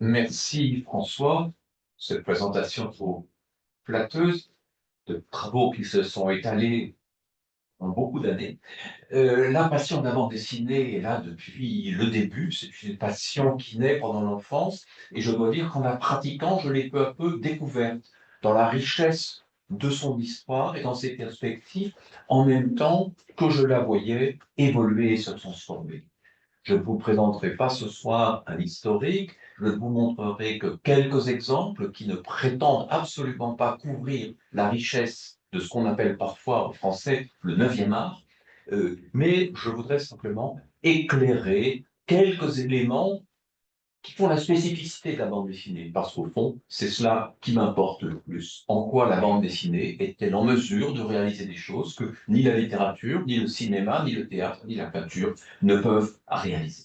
Merci François, cette présentation trop flatteuse de travaux qui se sont étalés en beaucoup d'années. La passion de la bande dessinée est là depuis le début, c'est une passion qui naît pendant l'enfance, et je dois dire qu'en la pratiquant, je l'ai peu à peu découverte dans la richesse de son histoire et dans ses perspectives, en même temps que je la voyais évoluer et se transformer. Je ne vous présenterai pas ce soir un historique, je ne vous montrerai que quelques exemples qui ne prétendent absolument pas couvrir la richesse de ce qu'on appelle parfois en français le neuvième art, mais je voudrais simplement éclairer quelques éléments qui font la spécificité de la bande dessinée, parce qu'au fond, c'est cela qui m'importe le plus. En quoi la bande dessinée est-elle en mesure de réaliser des choses que ni la littérature, ni le cinéma, ni le théâtre, ni la peinture ne peuvent réaliser.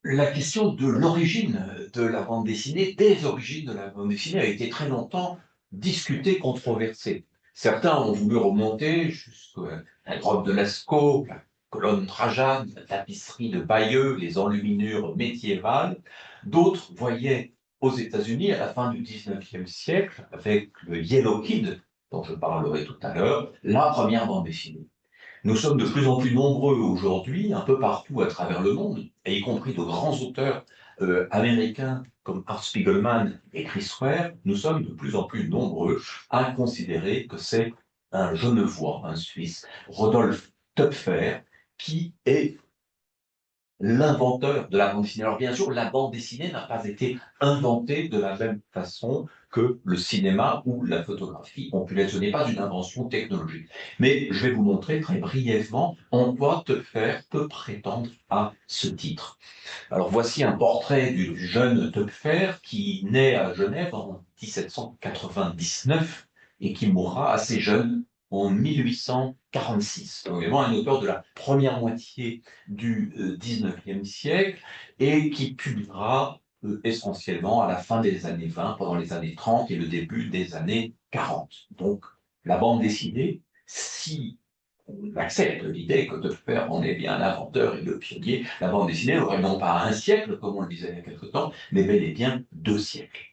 La question de l'origine de la bande dessinée, des origines de la bande dessinée, a été très longtemps discutée, controversée. Certains ont voulu remonter jusqu'à la grotte de Lascaux, la colonne Trajane, la tapisserie de Bayeux, les enluminures médiévales. D'autres voyaient aux États-Unis, à la fin du XIXe siècle, avec le Yellow Kid, dont je parlerai tout à l'heure, la première bande dessinée. Nous sommes de plus en plus nombreux aujourd'hui, un peu partout à travers le monde, et y compris de grands auteurs américains comme Art Spiegelman et Chris Ware, nous sommes de plus en plus nombreux à considérer que c'est un Genevois, un Suisse, Rodolphe Töpfer, qui est l'inventeur de la bande dessinée. Alors bien sûr, la bande dessinée n'a pas été inventée de la même façon que le cinéma ou la photographie ont pu l'être. Ce n'est pas une invention technologique. Mais je vais vous montrer très brièvement en quoi Töpfer peut prétendre à ce titre. Alors voici un portrait du jeune Töpfer qui naît à Genève en 1799 et qui mourra assez jeune en 1846. Donc vraiment un auteur de la première moitié du XIXe siècle et qui publiera essentiellement à la fin des années 20, pendant les années 30 et le début des années 40. Donc la bande dessinée, si on accepte l'idée que Töpfer en est bien l'inventeur et le pionnier, la bande dessinée n'aurait non pas un siècle, comme on le disait il y a quelque temps, mais bel et bien 2 siècles.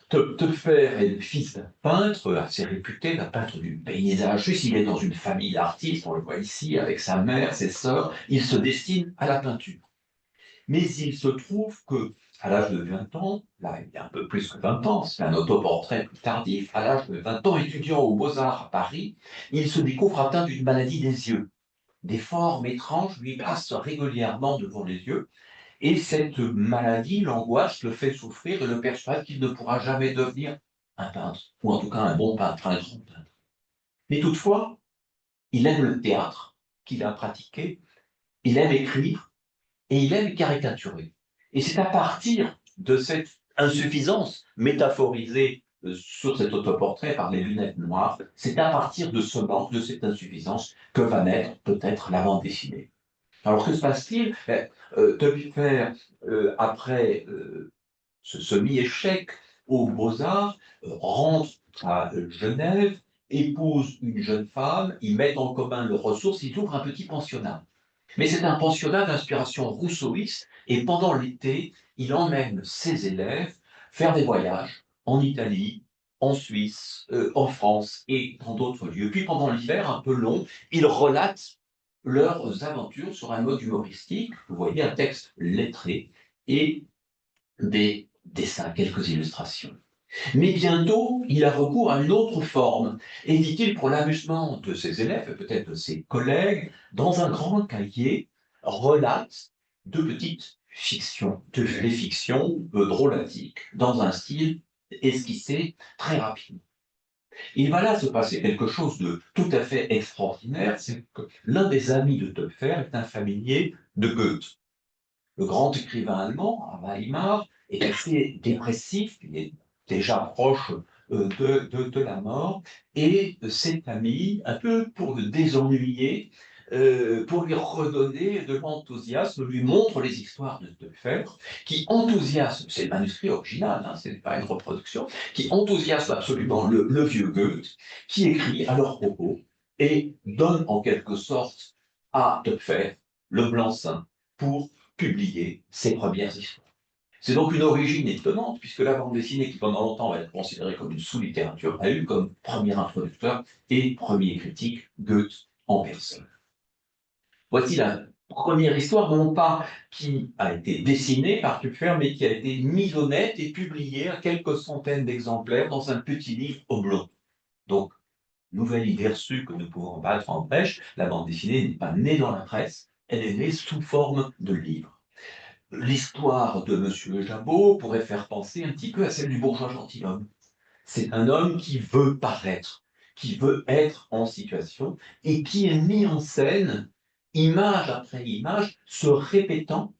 Töpfer est le fils d'un peintre assez réputé, d'un peintre du paysage suisse. Il est dans une famille d'artistes, on le voit ici, avec sa mère, ses sœurs. Il se destine à la peinture. Mais il se trouve que, à l'âge de 20 ans, là il y a un peu plus que 20 ans, c'est un autoportrait plus tardif, à l'âge de 20 ans, étudiant aux Beaux-Arts à Paris, il se découvre atteint d'une maladie des yeux. Des formes étranges lui passent régulièrement devant les yeux, et cette maladie, l'angoisse, le fait souffrir et le persuade qu'il ne pourra jamais devenir un peintre, ou en tout cas un bon peintre, un grand peintre. Mais toutefois, il aime le théâtre qu'il a pratiqué, il aime écrire, et il aime caricaturer. Et c'est à partir de cette insuffisance métaphorisée sur cet autoportrait par les lunettes noires, c'est à partir de ce manque, de cette insuffisance, que va naître peut-être la bande dessinée. Alors que se passe-t-il? Töpfer, après ce semi-échec aux Beaux-Arts, rentre à Genève, épouse une jeune femme, ils mettent en commun leurs ressources, ils ouvrent un petit pensionnat. Mais c'est un pensionnat d'inspiration rousseauiste et pendant l'été, il emmène ses élèves faire des voyages en Italie, en Suisse, en France et dans d'autres lieux. Puis pendant l'hiver, un peu long, il relate leurs aventures sur un mode humoristique. Vous voyez un texte lettré et des dessins, quelques illustrations. Mais bientôt, il a recours à une autre forme, et dit-il, pour l'amusement de ses élèves et peut-être de ses collègues, dans un grand cahier, relate de petites fictions, des fictions drôlatiques, dans un style esquissé très rapidement. Il va là se passer quelque chose de tout à fait extraordinaire, c'est que l'un des amis de Töpfer est un familier de Goethe. Le grand écrivain allemand, à Weimar, est assez dépressif, il est déjà proche de la mort, et cet ami, un peu pour le désennuyer, pour lui redonner de l'enthousiasme, lui montre les histoires de Töpfer, qui enthousiasme, c'est le manuscrit original, hein, ce n'est pas une reproduction, qui enthousiasme absolument le vieux Goethe, qui écrit à leur propos et donne en quelque sorte à Töpfer le blanc-seing pour publier ses premières histoires. C'est donc une origine étonnante, puisque la bande dessinée, qui pendant longtemps va être considérée comme une sous-littérature, a eu comme premier introducteur et premier critique Goethe en personne. Voici la première histoire, non pas qui a été dessinée par Kupfer, mais qui a été mise au net et publiée à quelques centaines d'exemplaires dans un petit livre oblong. Donc, nouvelle idée reçue que nous pouvons battre en brèche, la bande dessinée n'est pas née dans la presse, elle est née sous forme de livre. L'histoire de M. Jabot pourrait faire penser un petit peu à celle du bourgeois gentilhomme. C'est un homme qui veut paraître, qui veut être en situation et qui est mis en scène, image après image, se répétant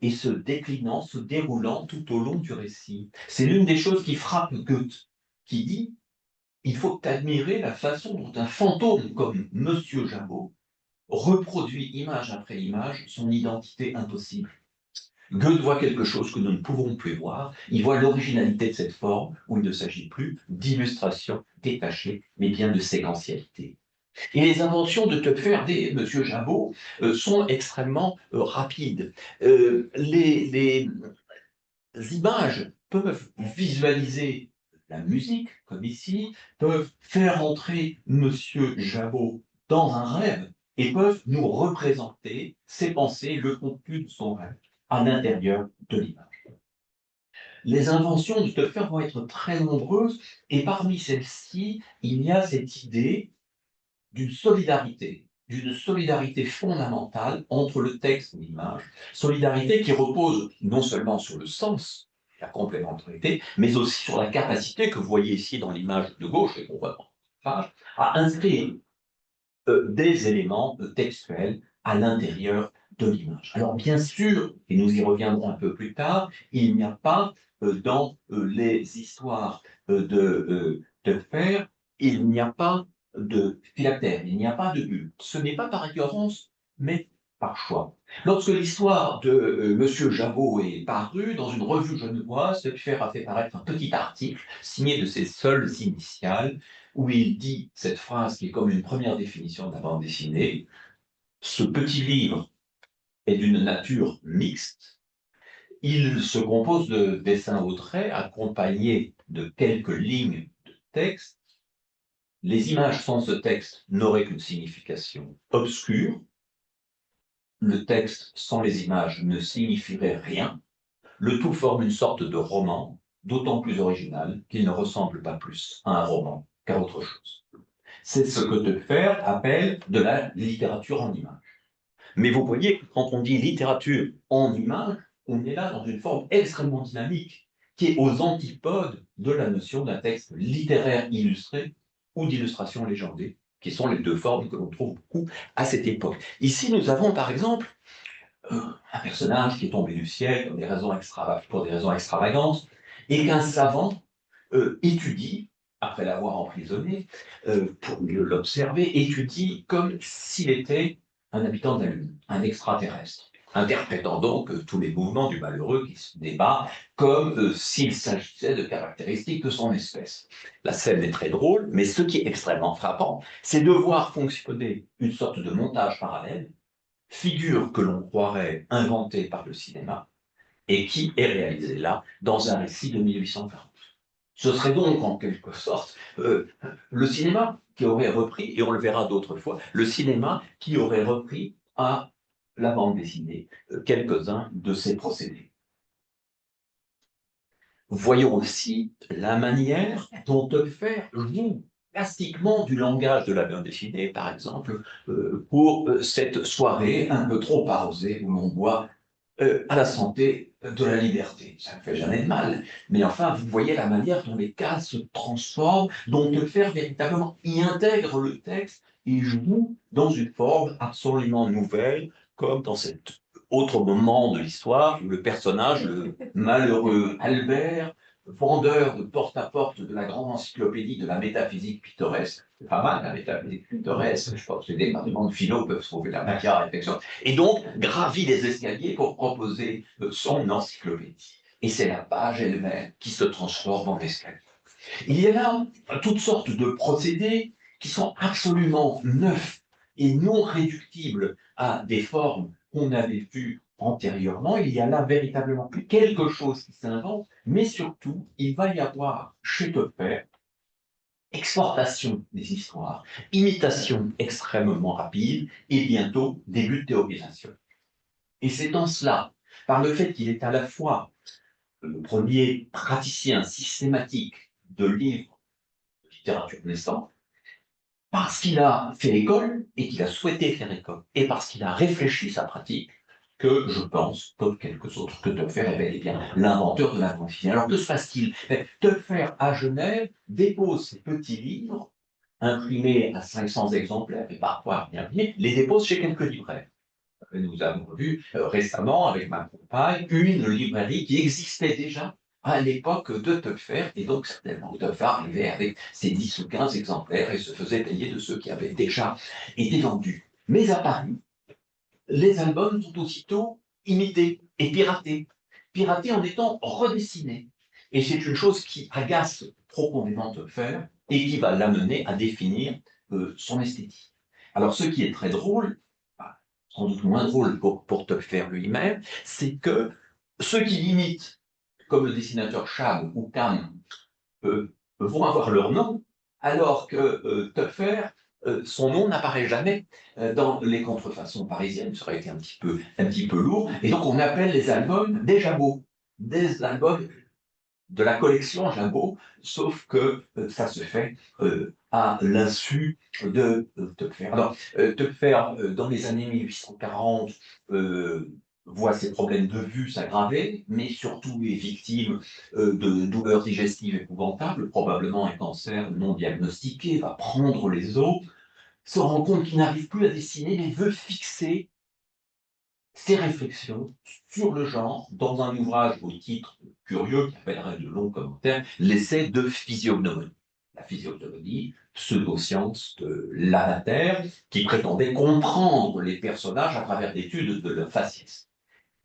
et se déclinant, se déroulant tout au long du récit. C'est l'une des choses qui frappe Goethe, qui dit il faut admirer la façon dont un fantôme comme Monsieur Jabot reproduit image après image son identité impossible. Goethe voit quelque chose que nous ne pouvons plus voir. Il voit l'originalité de cette forme où il ne s'agit plus d'illustration détachée, mais bien de séquentialité. Et les inventions de Töpfer des M. Jabot sont extrêmement rapides. Les images peuvent visualiser la musique, comme ici, peuvent faire entrer M. Jabot dans un rêve et peuvent nous représenter ses pensées, le contenu de son rêve à l'intérieur de l'image. Les inventions de Töpfer vont être très nombreuses et parmi celles-ci, il y a cette idée d'une solidarité fondamentale entre le texte et l'image, solidarité qui repose non seulement sur le sens, la complémentarité, mais aussi sur la capacité que vous voyez ici dans l'image de gauche et qu'on voit dans la page, à inscrire des éléments textuels à l'intérieur de l'image. Alors bien sûr, et nous y reviendrons un peu plus tard, il n'y a pas dans les histoires de Fer, il n'y a pas de phylactère, il n'y a pas de bulle. Ce n'est pas par récurrence, mais par choix. Lorsque l'histoire de Monsieur Jabot est parue dans une revue genevoise, Töpfer a fait paraître un petit article signé de ses seules initiales, où il dit cette phrase qui est comme une première définition de la bande dessinée. Ce petit livre est d'une nature mixte. Il se compose de dessins au trait accompagnés de quelques lignes de texte. Les images sans ce texte n'auraient qu'une signification obscure. Le texte sans les images ne signifierait rien. Le tout forme une sorte de roman, d'autant plus original qu'il ne ressemble pas plus à un roman qu'à autre chose. C'est ce que Töpfer appelle de la littérature en images. Mais vous voyez que quand on dit littérature en images, on est là dans une forme extrêmement dynamique, qui est aux antipodes de la notion d'un texte littéraire illustré ou d'illustration légendée, qui sont les deux formes que l'on trouve beaucoup à cette époque. Ici, nous avons par exemple un personnage qui est tombé du ciel pour des raisons extravagantes, et qu'un savant étudie, après l'avoir emprisonné, pour mieux l'observer, étudie comme s'il était un habitant de la Lune, un extraterrestre, interprétant donc tous les mouvements du malheureux qui se débat comme s'il s'agissait de caractéristiques de son espèce. La scène est très drôle, mais ce qui est extrêmement frappant, c'est de voir fonctionner une sorte de montage parallèle, figure que l'on croirait inventée par le cinéma, et qui est réalisée là, dans un récit de 1840. Ce serait donc en quelque sorte le cinéma qui aurait repris, et on le verra d'autres fois, le cinéma qui aurait repris à la bande dessinée quelques-uns de ses procédés. Voyons aussi la manière dont Töpfer joue plastiquement du langage de la bande dessinée, par exemple, pour cette soirée un peu trop arrosée où l'on boit à la santé de la liberté. Ça ne fait jamais de mal. Mais enfin, vous voyez la manière dont les cases se transforment, dont Töpfer véritablement y intègre le texte et joue dans une forme absolument nouvelle, comme dans cet autre moment de l'histoire où le personnage, le malheureux Albert, vendeur de porte-à-porte de la grande encyclopédie de la métaphysique pittoresque, c'est pas mal la métaphysique pittoresque, je pense que les départements de philo peuvent trouver la matière à réflexion, et donc gravit les escaliers pour proposer son encyclopédie. Et c'est la page elle-même qui se transforme en escalier. Il y a là toutes sortes de procédés qui sont absolument neufs et non réductibles à des formes qu'on avait vues antérieurement, il y a là véritablement quelque chose qui s'invente, mais surtout, il va y avoir chez Topfer exportation des histoires, imitation extrêmement rapide et bientôt début de théorisation. Et c'est dans cela, par le fait qu'il est à la fois le premier praticien systématique de livres de littérature naissante, parce qu'il a fait école et qu'il a souhaité faire école, et parce qu'il a réfléchi sa pratique, que je pense, comme quelques autres, que Töpfer est bel et bien l'inventeur de la bande dessinée. Alors que se passe-t-il? Töpfer, à Genève, dépose ses petits livres, imprimés à 500 exemplaires, et parfois bien bien, les dépose chez quelques libraires. Nous avons vu récemment, avec ma compagne, une librairie qui existait déjà à l'époque de Töpfer, et donc certainement Töpfer arrivait avec ses 10 ou 15 exemplaires et se faisait payer de ceux qui avaient déjà été vendus. Mais à Paris, les albums sont aussitôt imités et piratés. Piratés en étant redessinés. Et c'est une chose qui agace profondément Töpfer et qui va l'amener à définir son esthétique. Alors, ce qui est très drôle, sans doute moins drôle pour Töpfer lui-même, c'est que ceux qui l'imitent, comme le dessinateur Chab ou Kahn, vont avoir leur nom, alors que Töpfer, son nom n'apparaît jamais dans les contrefaçons parisiennes, ça aurait été un petit peu lourd, et donc on appelle les albums des Jabot, des albums de la collection Jabot, sauf que ça se fait à l'insu de Töpfer. Alors, Töpfer, dans les années 1840, voit ses problèmes de vue s'aggraver, mais surtout est victime de douleurs digestives épouvantables, probablement un cancer non diagnostiqué, va prendre les os, se rend compte qu'il n'arrive plus à dessiner, mais veut fixer ses réflexions sur le genre dans un ouvrage au titre curieux qui appellerait de longs commentaires, l'essai de physiognomonie. La physiognomonie, pseudo-science de l'amateur, qui prétendait comprendre les personnages à travers l'étude de leur faciès.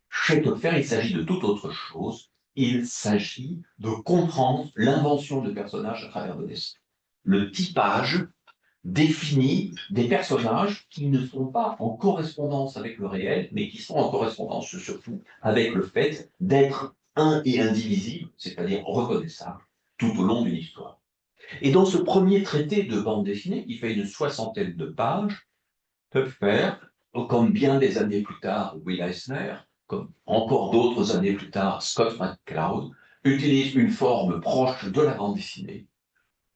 Chez Töpfer, il s'agit de toute autre chose. Il s'agit de comprendre l'invention de personnages à travers le dessin. Le typage définit des personnages qui ne sont pas en correspondance avec le réel, mais qui sont en correspondance surtout avec le fait d'être un et indivisible, c'est-à-dire reconnaissable, tout au long d'une histoire. Et dans ce premier traité de bande dessinée, qui fait une soixantaine de pages, Töpfer, comme bien des années plus tard Will Eisner, comme encore d'autres années plus tard Scott McCloud, utilise une forme proche de la bande dessinée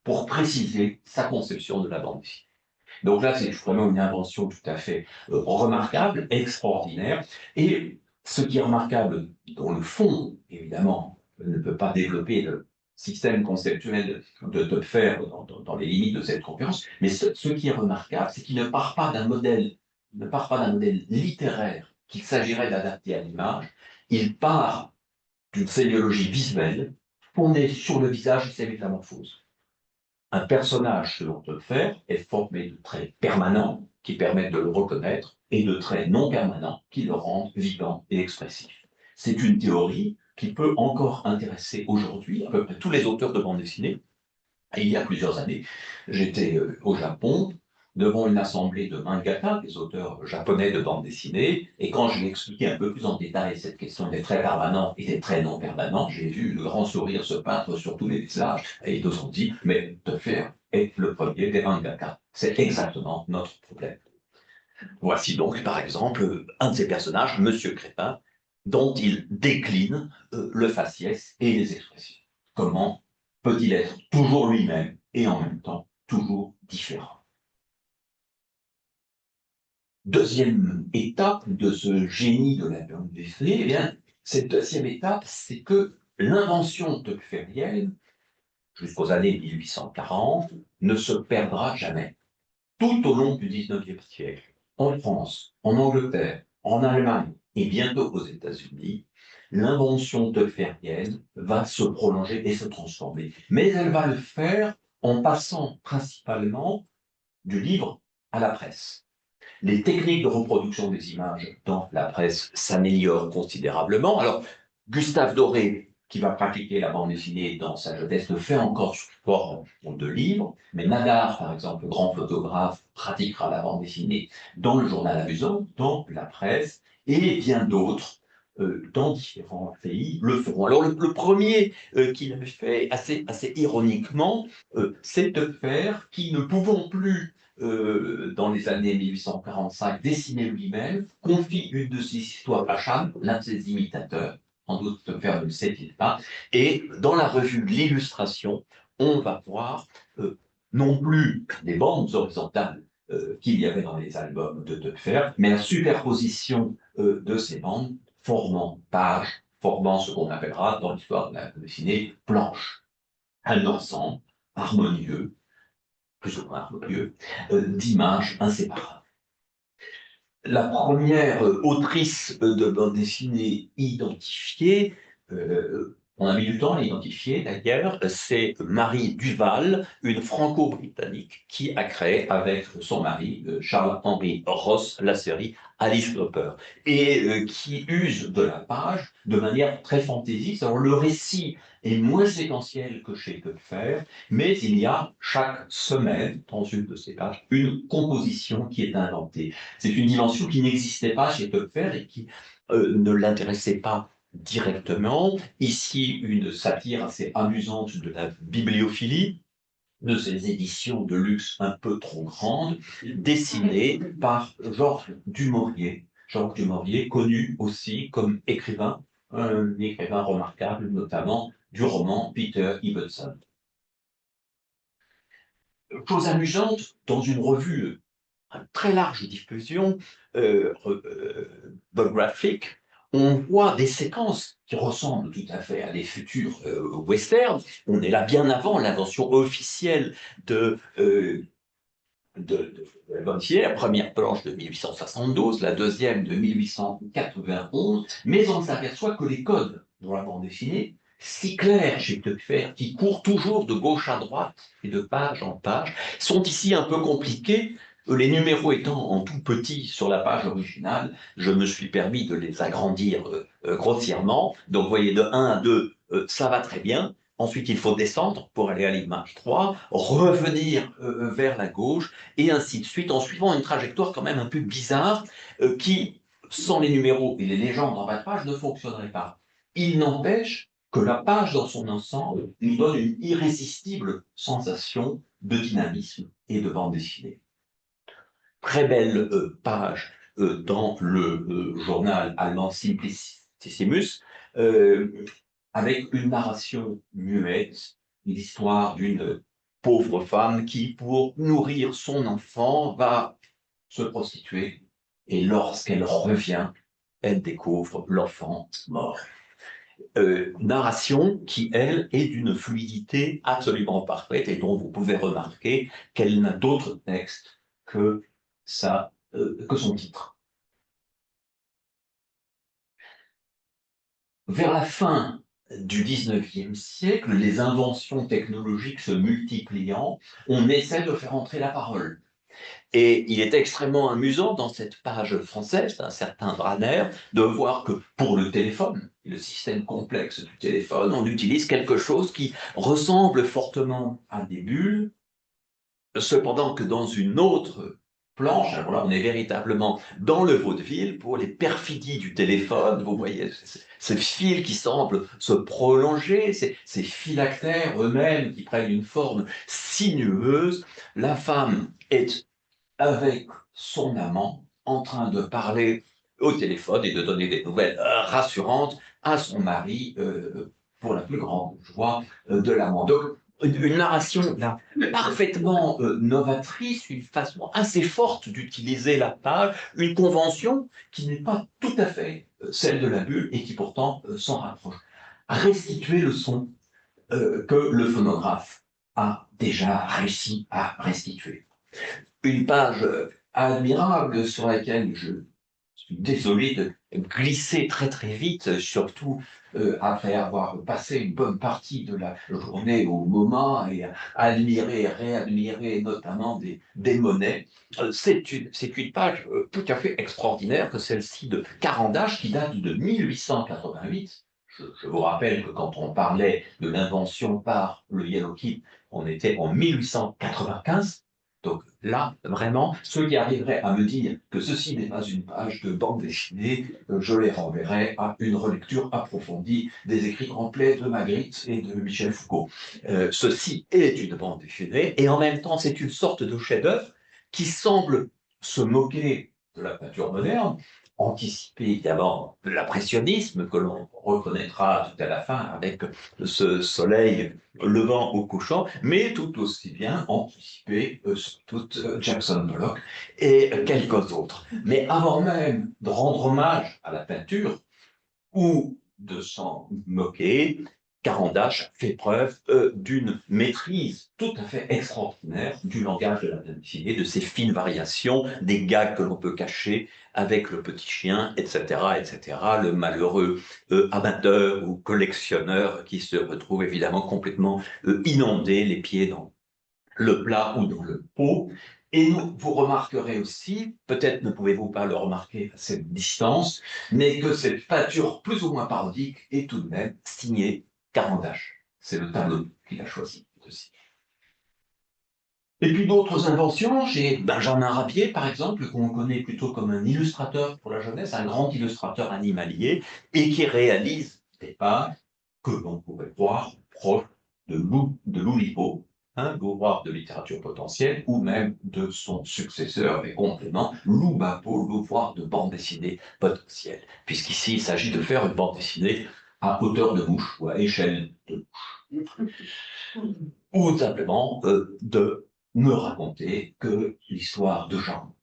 pour préciser sa conception de la bande dessinée. Donc là, c'est vraiment une invention tout à fait remarquable, extraordinaire. Et ce qui est remarquable dans le fond, évidemment, ne peut pas développer le système conceptuel de Töpfer dans les limites de cette conférence, mais ce qui est remarquable, c'est qu'il ne part pas d'un modèle, littéraire qu'il s'agirait d'adapter à l'image, il part d'une sémiologie visuelle fondée sur le visage et ses métamorphoses. Un personnage, selon Töpfer, est formé de traits permanents qui permettent de le reconnaître et de traits non permanents qui le rendent vivant et expressif. C'est une théorie qui peut encore intéresser aujourd'hui à peu près tous les auteurs de bande dessinée. Et il y a plusieurs années, j'étais au Japon devant une assemblée de mangaka, des auteurs japonais de bande dessinée, et quand je lui ai expliqué un peu plus en détail cette question des traits permanents et des traits non permanents, j'ai vu le grand sourire se peindre sur tous les visages, et ils nous ont dit, mais Töpfer est le premier des mangaka. C'est exactement notre problème. Voici donc, par exemple, un de ces personnages, Monsieur Crépin, dont il décline le faciès et les expressions. Comment peut-il être toujours lui-même et en même temps toujours différent? Deuxième étape de ce génie de la bande dessinée, eh bien, cette deuxième étape, c'est que l'invention töpférienne, jusqu'aux années 1840, ne se perdra jamais. Tout au long du XIXe siècle, en France, en Angleterre, en Allemagne et bientôt aux États-Unis, l'invention töpférienne va se prolonger et se transformer. Mais elle va le faire en passant principalement du livre à la presse. Les techniques de reproduction des images dans la presse s'améliorent considérablement. Alors, Gustave Doré, qui va pratiquer la bande dessinée dans sa jeunesse, le fait encore sous forme de livre, mais Nadar, par exemple, le grand photographe, pratiquera la bande dessinée dans le journal amusant, dans la presse, et bien d'autres dans différents pays le feront. Alors le premier qu'il avait fait, assez ironiquement, c'est Töpffer, qui ne pouvant plus dans les années 1845 dessiner lui-même, confie une de ses histoires à Cham, l'un de ses imitateurs, sans doute Töpffer ne le sait-il pas, et dans la revue de l'illustration, on va voir non plus des bandes horizontales qu'il y avait dans les albums de Töpffer, mais la superposition de ces bandes formant pages, formant ce qu'on appellera dans l'histoire de la bande dessinée planche. Un ensemble harmonieux, plus ou moins harmonieux, d'images inséparables. La première autrice de bande dessinée identifiée, on a mis du temps à l'identifier d'ailleurs, c'est Marie Duval, une franco-britannique qui a créé avec son mari, Charles-Henri Ross, la série Alice Cooper, et qui use de la page de manière très fantaisiste. Alors le récit est moins séquentiel que chez Töpffer, mais il y a chaque semaine, dans une de ces pages, une composition qui est inventée. C'est une dimension qui n'existait pas chez Töpffer et qui ne l'intéressait pas directement. Ici, une satire assez amusante de la bibliophilie, de ces éditions de luxe un peu trop grandes, dessinée par Georges Dumouriez. Georges Dumouriez, connu aussi comme écrivain, un écrivain remarquable, notamment du roman Peter Ibbotson. Chose amusante, dans une revue à très large diffusion, graphique, on voit des séquences qui ressemblent tout à fait à des futurs westerns. On est là bien avant l'invention officielle de la bande dessinée, la première planche de 1872, la deuxième de 1891, mais on s'aperçoit que les codes dans la bande dessinée, si clairs chez Töpffer, qui courent toujours de gauche à droite et de page en page, sont ici un peu compliqués. Les numéros étant en tout petit sur la page originale, je me suis permis de les agrandir grossièrement. Donc, vous voyez, de 1 à 2, ça va très bien. Ensuite, il faut descendre pour aller à l'image 3, revenir vers la gauche, et ainsi de suite, en suivant une trajectoire quand même un peu bizarre, qui, sans les numéros et les légendes en bas de page, ne fonctionnerait pas. Il n'empêche que la page dans son ensemble nous donne une irrésistible sensation de dynamisme et de bande dessinée. Très belle page dans le journal allemand Simplicissimus, avec une narration muette, l'histoire d'une pauvre femme qui, pour nourrir son enfant, va se prostituer, et lorsqu'elle revient, elle découvre l'enfant mort. Narration qui, elle, est d'une fluidité absolument parfaite et dont vous pouvez remarquer qu'elle n'a d'autre texte que son titre. Vers la fin du XIXe siècle, les inventions technologiques se multipliant, on essaie de faire entrer la parole. Et il est extrêmement amusant dans cette page française d'un certain Branner de voir que pour le téléphone, le système complexe du téléphone, on utilise quelque chose qui ressemble fortement à des bulles, cependant que dans une autre planche, alors là on est véritablement dans le vaudeville pour les perfidies du téléphone, vous voyez ces fils qui semblent se prolonger, ces phylactères eux-mêmes qui prennent une forme sinueuse. La femme est avec son amant en train de parler au téléphone et de donner des nouvelles rassurantes à son mari pour la plus grande joie de l'amant. Donc, une narration là, parfaitement novatrice, une façon assez forte d'utiliser la page, une convention qui n'est pas tout à fait celle de la bulle et qui pourtant s'en rapproche. Restituer le son que le phonographe a déjà réussi à restituer. Une page admirable sur laquelle je suis désolé de glisser très très vite, surtout après avoir passé une bonne partie de la journée au MoMA et admirer, réadmirer notamment des monnaies. C'est une page tout à fait extraordinaire que celle-ci de Carandache qui date de 1888. Je vous rappelle que quand on parlait de l'invention par le Yellow Kid, on était en 1895. Donc là, vraiment, ceux qui arriveraient à me dire que ceci n'est pas une page de bande dessinée, je les renverrai à une relecture approfondie des écrits complets de Magritte et de Michel Foucault. Ceci est une bande dessinée, et en même temps, c'est une sorte de chef-d'œuvre qui semble se moquer de la peinture moderne, anticiper évidemment l'impressionnisme que l'on reconnaîtra tout à la fin avec ce soleil levant au couchant, mais tout aussi bien anticiper Jackson Pollock et quelques autres. Mais avant même de rendre hommage à la peinture ou de s'en moquer, Carandache fait preuve d'une maîtrise tout à fait extraordinaire du langage de la bande dessinée, de ses fines variations, des gags que l'on peut cacher avec le petit chien, etc., etc., le malheureux amateur ou collectionneur qui se retrouve évidemment complètement inondé, les pieds dans le plat ou dans le pot. Et vous remarquerez aussi, peut-être ne pouvez-vous pas le remarquer à cette distance, mais que cette peinture plus ou moins parodique est tout de même signée Carandache. C'est le tableau qu'il a choisi aussi. Et puis d'autres inventions, j'ai Benjamin Rabier, par exemple, qu'on connaît plutôt comme un illustrateur pour la jeunesse, un grand illustrateur animalier, et qui réalise des pages que l'on pourrait voir proches de Loulipo, l'ouvrage de littérature potentielle, ou même de son successeur et complément, Loubapo, l'ouvrage de bande dessinée potentielle, puisqu'ici il s'agit de faire une bande dessinée à hauteur de mouche ou à échelle de mouche, ou simplement de me raconter que l'histoire de Jean.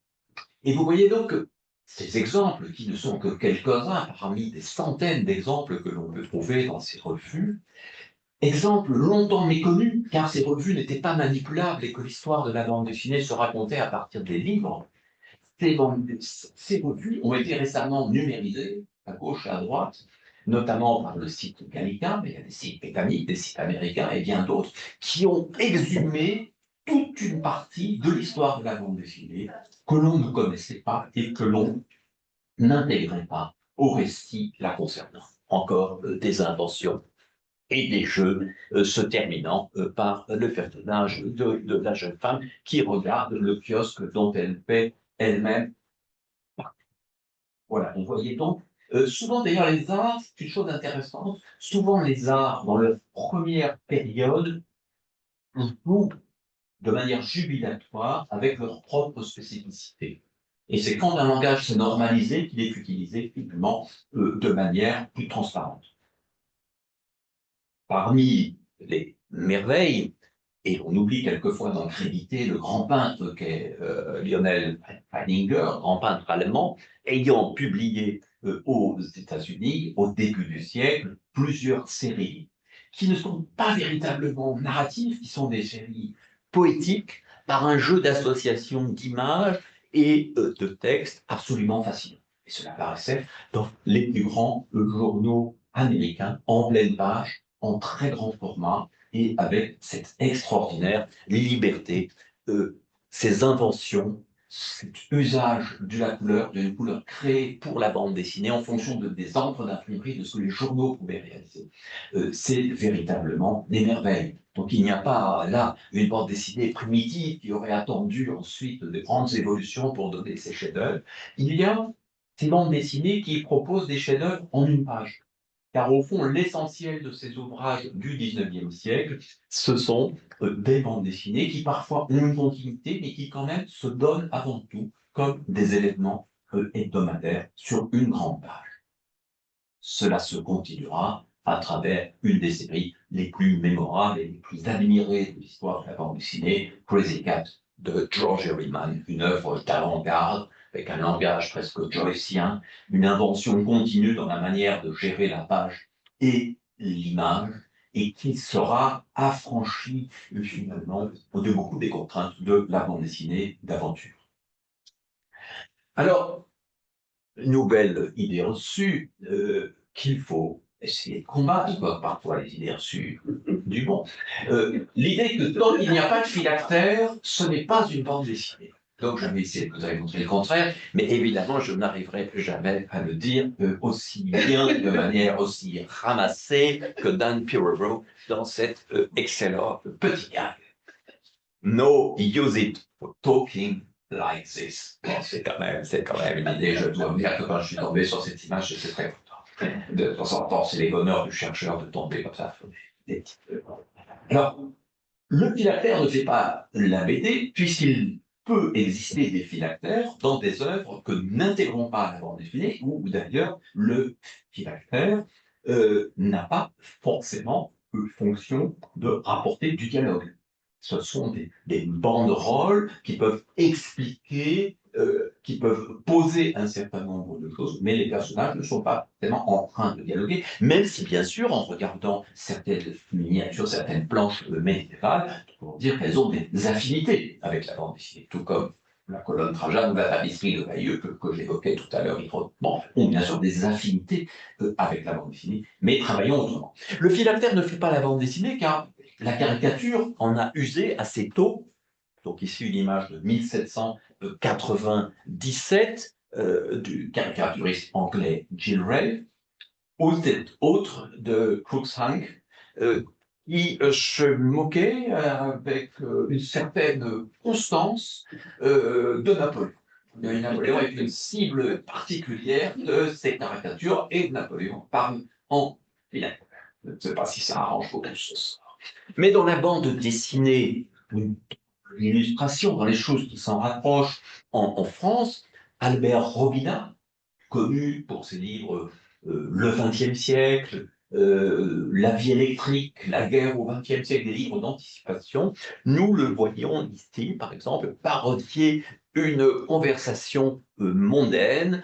Et vous voyez donc que ces exemples, qui ne sont que quelques-uns parmi des centaines d'exemples que l'on peut trouver dans ces revues, exemples longtemps méconnus, car ces revues n'étaient pas manipulables et que l'histoire de la bande dessinée se racontait à partir des livres, ces revues ont été récemment numérisées, à gauche et à droite, notamment par le site Gallica, mais il y a des sites britanniques, des sites américains et bien d'autres, qui ont exhumé toute une partie de l'histoire de la bande dessinée que l'on ne connaissait pas et que l'on n'intégrait pas au récit la concernant. Encore des inventions et des jeux se terminant par le personnage de la jeune femme qui regarde le kiosque dont elle fait elle-même. Voilà, vous voyez donc, souvent d'ailleurs les arts, c'est une chose intéressante, souvent les arts dans leur première période jouent de manière jubilatoire avec leur propre spécificité. Et c'est quand un langage s'est normalisé qu'il est utilisé finalement de manière plus transparente. Parmi les merveilles, et on oublie quelquefois d'en créditer le grand peintre qu'est Lionel Heininger, grand peintre allemand, ayant publié aux États-Unis, au début du siècle, plusieurs séries qui ne sont pas véritablement narratives, qui sont des séries poétiques, par un jeu d'association d'images et de textes absolument fascinants. Et cela apparaissait dans les plus grands journaux américains, en pleine page, en très grand format, et avec cette extraordinaire liberté, ces inventions, cet usage de la couleur, d'une couleur créée pour la bande dessinée en fonction des encres d'imprimerie, de ce que les journaux pouvaient réaliser. C'est véritablement des merveilles. Donc il n'y a pas là une bande dessinée primitive qui aurait attendu ensuite de grandes évolutions pour donner ses chefs-d'œuvre. Il y a ces bandes dessinées qui proposent des chefs-d'œuvre en une page. Car au fond, l'essentiel de ces ouvrages du XIXe siècle, ce sont des bandes dessinées qui parfois ont une continuité, mais qui quand même se donnent avant tout comme des événements hebdomadaires sur une grande page. Cela se continuera à travers une des séries les plus mémorables et les plus admirées de l'histoire de la bande dessinée, Crazy Cat de George Herriman, une œuvre d'avant-garde avec un langage presque joycien, une invention continue dans la manière de gérer la page et l'image, et qui sera affranchi finalement de beaucoup des contraintes de la bande dessinée d'aventure. Alors, nouvelle idée reçue qu'il faut essayer de combattre, parfois les idées reçues du monde. L'idée que tant qu'il n'y a pas de phylactère, ce n'est pas une bande dessinée. Donc je vais essayer de vous montrer le contraire, mais évidemment je n'arriverai jamais à le dire aussi bien, de manière aussi ramassée que Dan Pirobro dans cet excellent petit gag. No, use it for talking like this. Bon, c'est quand même une idée. Je dois dire que quand je suis tombé sur cette image, c'est très content. De temps en temps, c'est les bonheurs du chercheur de tomber comme ça. Alors, le phylactère ne fait pas la BD, puisqu'il peut exister des phylactères dans des œuvres que nous n'intégrons pas à la bande dessinée, ou d'ailleurs le phylactère n'a pas forcément fonction de rapporter du dialogue. Ce sont des banderoles qui peuvent expliquer, qui peuvent poser un certain nombre de choses, mais les personnages ne sont pas vraiment en train de dialoguer, même si, bien sûr, en regardant certaines miniatures, certaines planches médiévales, on peut dire qu'elles ont des affinités avec la bande dessinée, tout comme la colonne Trajane ou la tapisserie de Bayeux que j'évoquais tout à l'heure, ont bien sûr des affinités avec la bande dessinée, mais travaillons autrement. Le phylactère ne fait pas la bande dessinée car la caricature en a usé assez tôt. Donc ici une image de 1797 du caricaturiste anglais Jill Ray, autre de Cruikshank, qui se moquait avec une certaine constance de Napoléon. Napoléon est une cible particulière de ces caricatures et Napoléon parle en phylactère. Je ne sais pas si ça arrange beaucoup de choses. Mais dans la bande dessinée, l'illustration, dans les choses qui s'en rapprochent en France, Albert Robina, connu pour ses livres Le XXe siècle, La vie électrique, La guerre au XXe siècle, des livres d'anticipation, nous le voyons ici, par exemple, parodier une conversation mondaine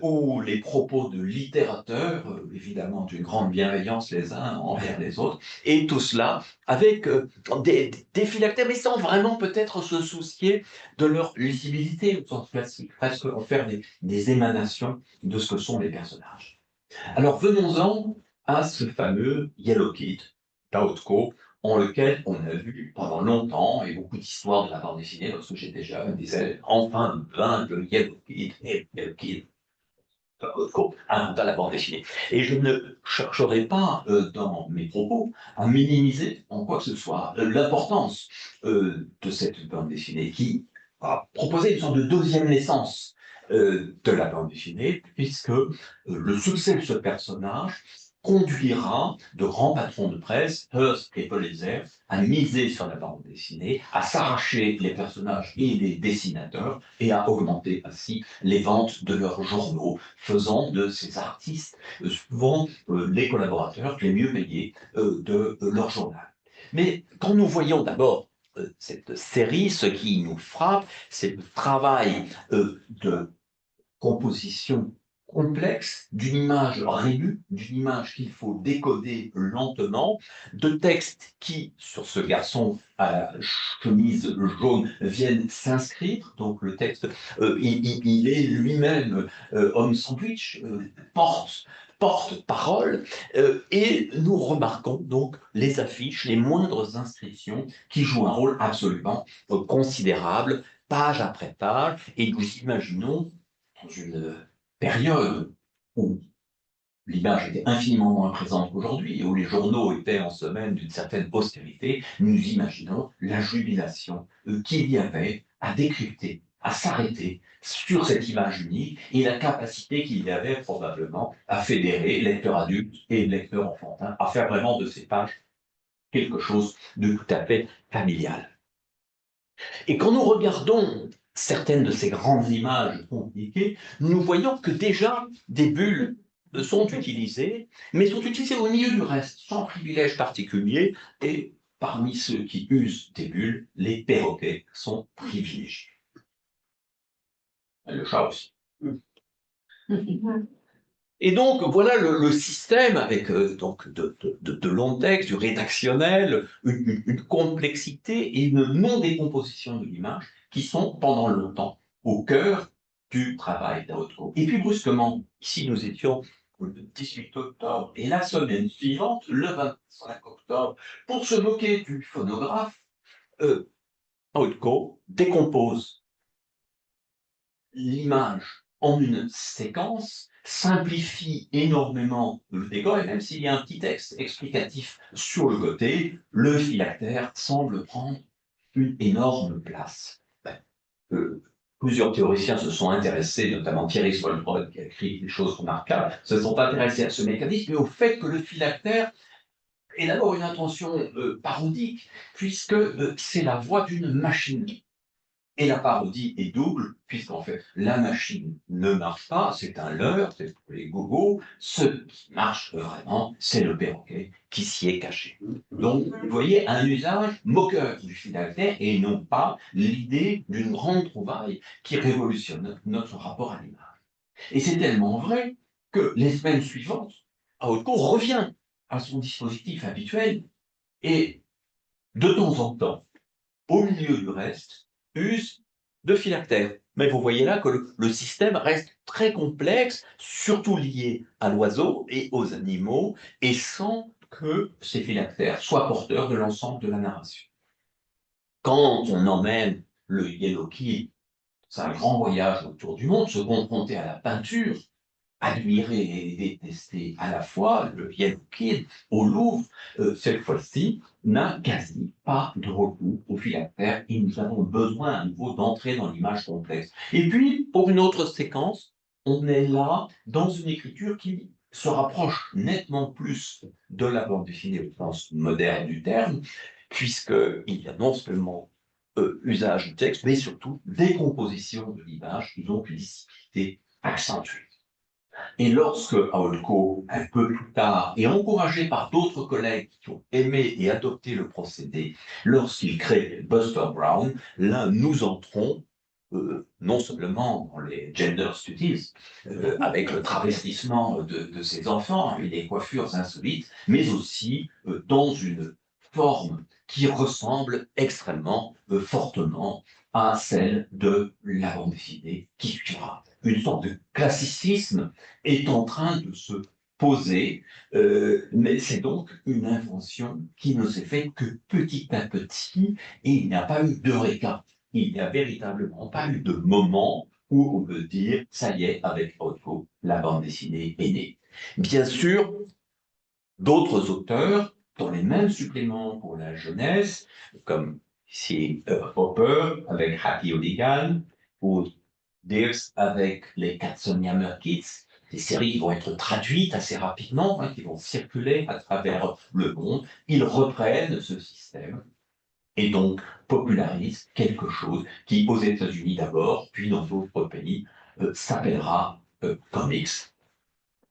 où les propos de littérateurs, évidemment d'une grande bienveillance les uns envers les autres, et tout cela avec des phylactères, mais sans vraiment peut-être se soucier de leur lisibilité au sens classique, presque en faire des émanations de ce que sont les personnages. Alors venons-en à ce fameux Yellow Kid d'Autco, en lequel on a vu pendant longtemps, et beaucoup d'histoires de la bande dessinée, lorsque j'étais jeune, disaient enfin le Yellow Kid et Yellow Kid dans la bande dessinée. Et je ne chercherai pas dans mes propos à minimiser en quoi que ce soit l'importance de cette bande dessinée qui a proposé une sorte de deuxième naissance de la bande dessinée, puisque le succès de ce personnage conduira de grands patrons de presse, Hearst et Pulitzer, à miser sur la bande dessinée, à s'arracher les personnages et les dessinateurs, et à augmenter ainsi les ventes de leurs journaux, faisant de ces artistes souvent les collaborateurs les mieux payés de leur journal. Mais quand nous voyons d'abord cette série, ce qui nous frappe, c'est le travail de composition complexe, d'une image réduite, d'une image qu'il faut décoder lentement, de textes qui, sur ce garçon à la chemise jaune, viennent s'inscrire. Donc le texte, il est lui-même homme sandwich, porte-parole, et nous remarquons donc les affiches, les moindres inscriptions qui jouent un rôle absolument considérable, page après page, et nous imaginons dans une période où l'image était infiniment moins présente qu'aujourd'hui et où les journaux étaient en semaine d'une certaine austérité, nous imaginons la jubilation qu'il y avait à décrypter, à s'arrêter sur cette image unique et la capacité qu'il y avait probablement à fédérer lecteurs adultes et lecteurs enfantins, à faire vraiment de ces pages quelque chose de tout à fait familial. Et quand nous regardons certaines de ces grandes images compliquées, nous voyons que déjà des bulles sont utilisées, mais sont utilisées au milieu du reste, sans privilège particulier, et parmi ceux qui usent des bulles, les perroquets sont privilégiés. Le chat aussi. Et donc, voilà le système avec donc de longs textes, du rédactionnel, une complexité et une non-décomposition de l'image qui sont pendant longtemps au cœur du travail d'Autco. Et puis brusquement, ici nous étions le 18 octobre et la semaine suivante, le 25 octobre, pour se moquer du phonographe, Autco décompose l'image en une séquence, simplifie énormément le décor, et même s'il y a un petit texte explicatif sur le côté, le phylactère semble prendre une énorme place. Plusieurs théoriciens se sont intéressés, notamment Thierry Swalbrod, qui a écrit des choses remarquables, se sont intéressés à ce mécanisme et au fait que le phylactère ait d'abord une intention parodique, puisque c'est la voix d'une machine. Et la parodie est double, puisqu'en fait, la machine ne marche pas, c'est un leurre, c'est pour les gogos. Ce qui marche vraiment, c'est le perroquet qui s'y est caché. Donc, vous voyez, un usage moqueur du phylactère et non pas l'idée d'une grande trouvaille qui révolutionne notre rapport à l'image. Et c'est tellement vrai que les semaines suivantes, Haute-Cour revient à son dispositif habituel et, de temps en temps, au milieu du reste, use de phylactères. Mais vous voyez là que le système reste très complexe, surtout lié à l'oiseau et aux animaux, et sans que ces phylactères soient porteurs de l'ensemble de la narration. Quand on emmène le Yellow Kid, c'est un grand voyage autour du monde, se confronter à la peinture, admirer et détester à la fois, le Yellow Kid au Louvre, cette fois-ci, n'a quasi pas de recours au phylactère et nous avons besoin à nouveau d'entrer dans l'image complexe. Et puis, pour une autre séquence, on est là dans une écriture qui se rapproche nettement plus de la bande dessinée au sens moderne du terme, puisqu'il y a non seulement usage du texte, mais surtout décomposition de l'image, et donc lisibilité accentuée. Et lorsque Aolko, un peu plus tard, et encouragé par d'autres collègues qui ont aimé et adopté le procédé, lorsqu'il crée Buster Brown, là, nous entrons non seulement dans les gender studies, avec le travestissement de ces enfants et les coiffures insolites, mais aussi dans une forme qui ressemble extrêmement fortement à celle de la bande dessinée qui suivra. Une sorte de classicisme est en train de se poser, mais c'est donc une invention qui ne s'est faite que petit à petit, et il n'y a pas eu d'eureka. Il n'y a véritablement pas eu de moment où on peut dire, ça y est, avec Otto, la bande dessinée est née. Bien sûr, d'autres auteurs, dans les mêmes suppléments pour la jeunesse, comme ici Hopper avec Happy Hooligan, ou Dears avec les Katzenjammer Kids, des séries qui vont être traduites assez rapidement, qui vont circuler à travers le monde. Ils reprennent ce système et donc popularisent quelque chose qui, aux États-Unis d'abord, puis dans d'autres pays, s'appellera comics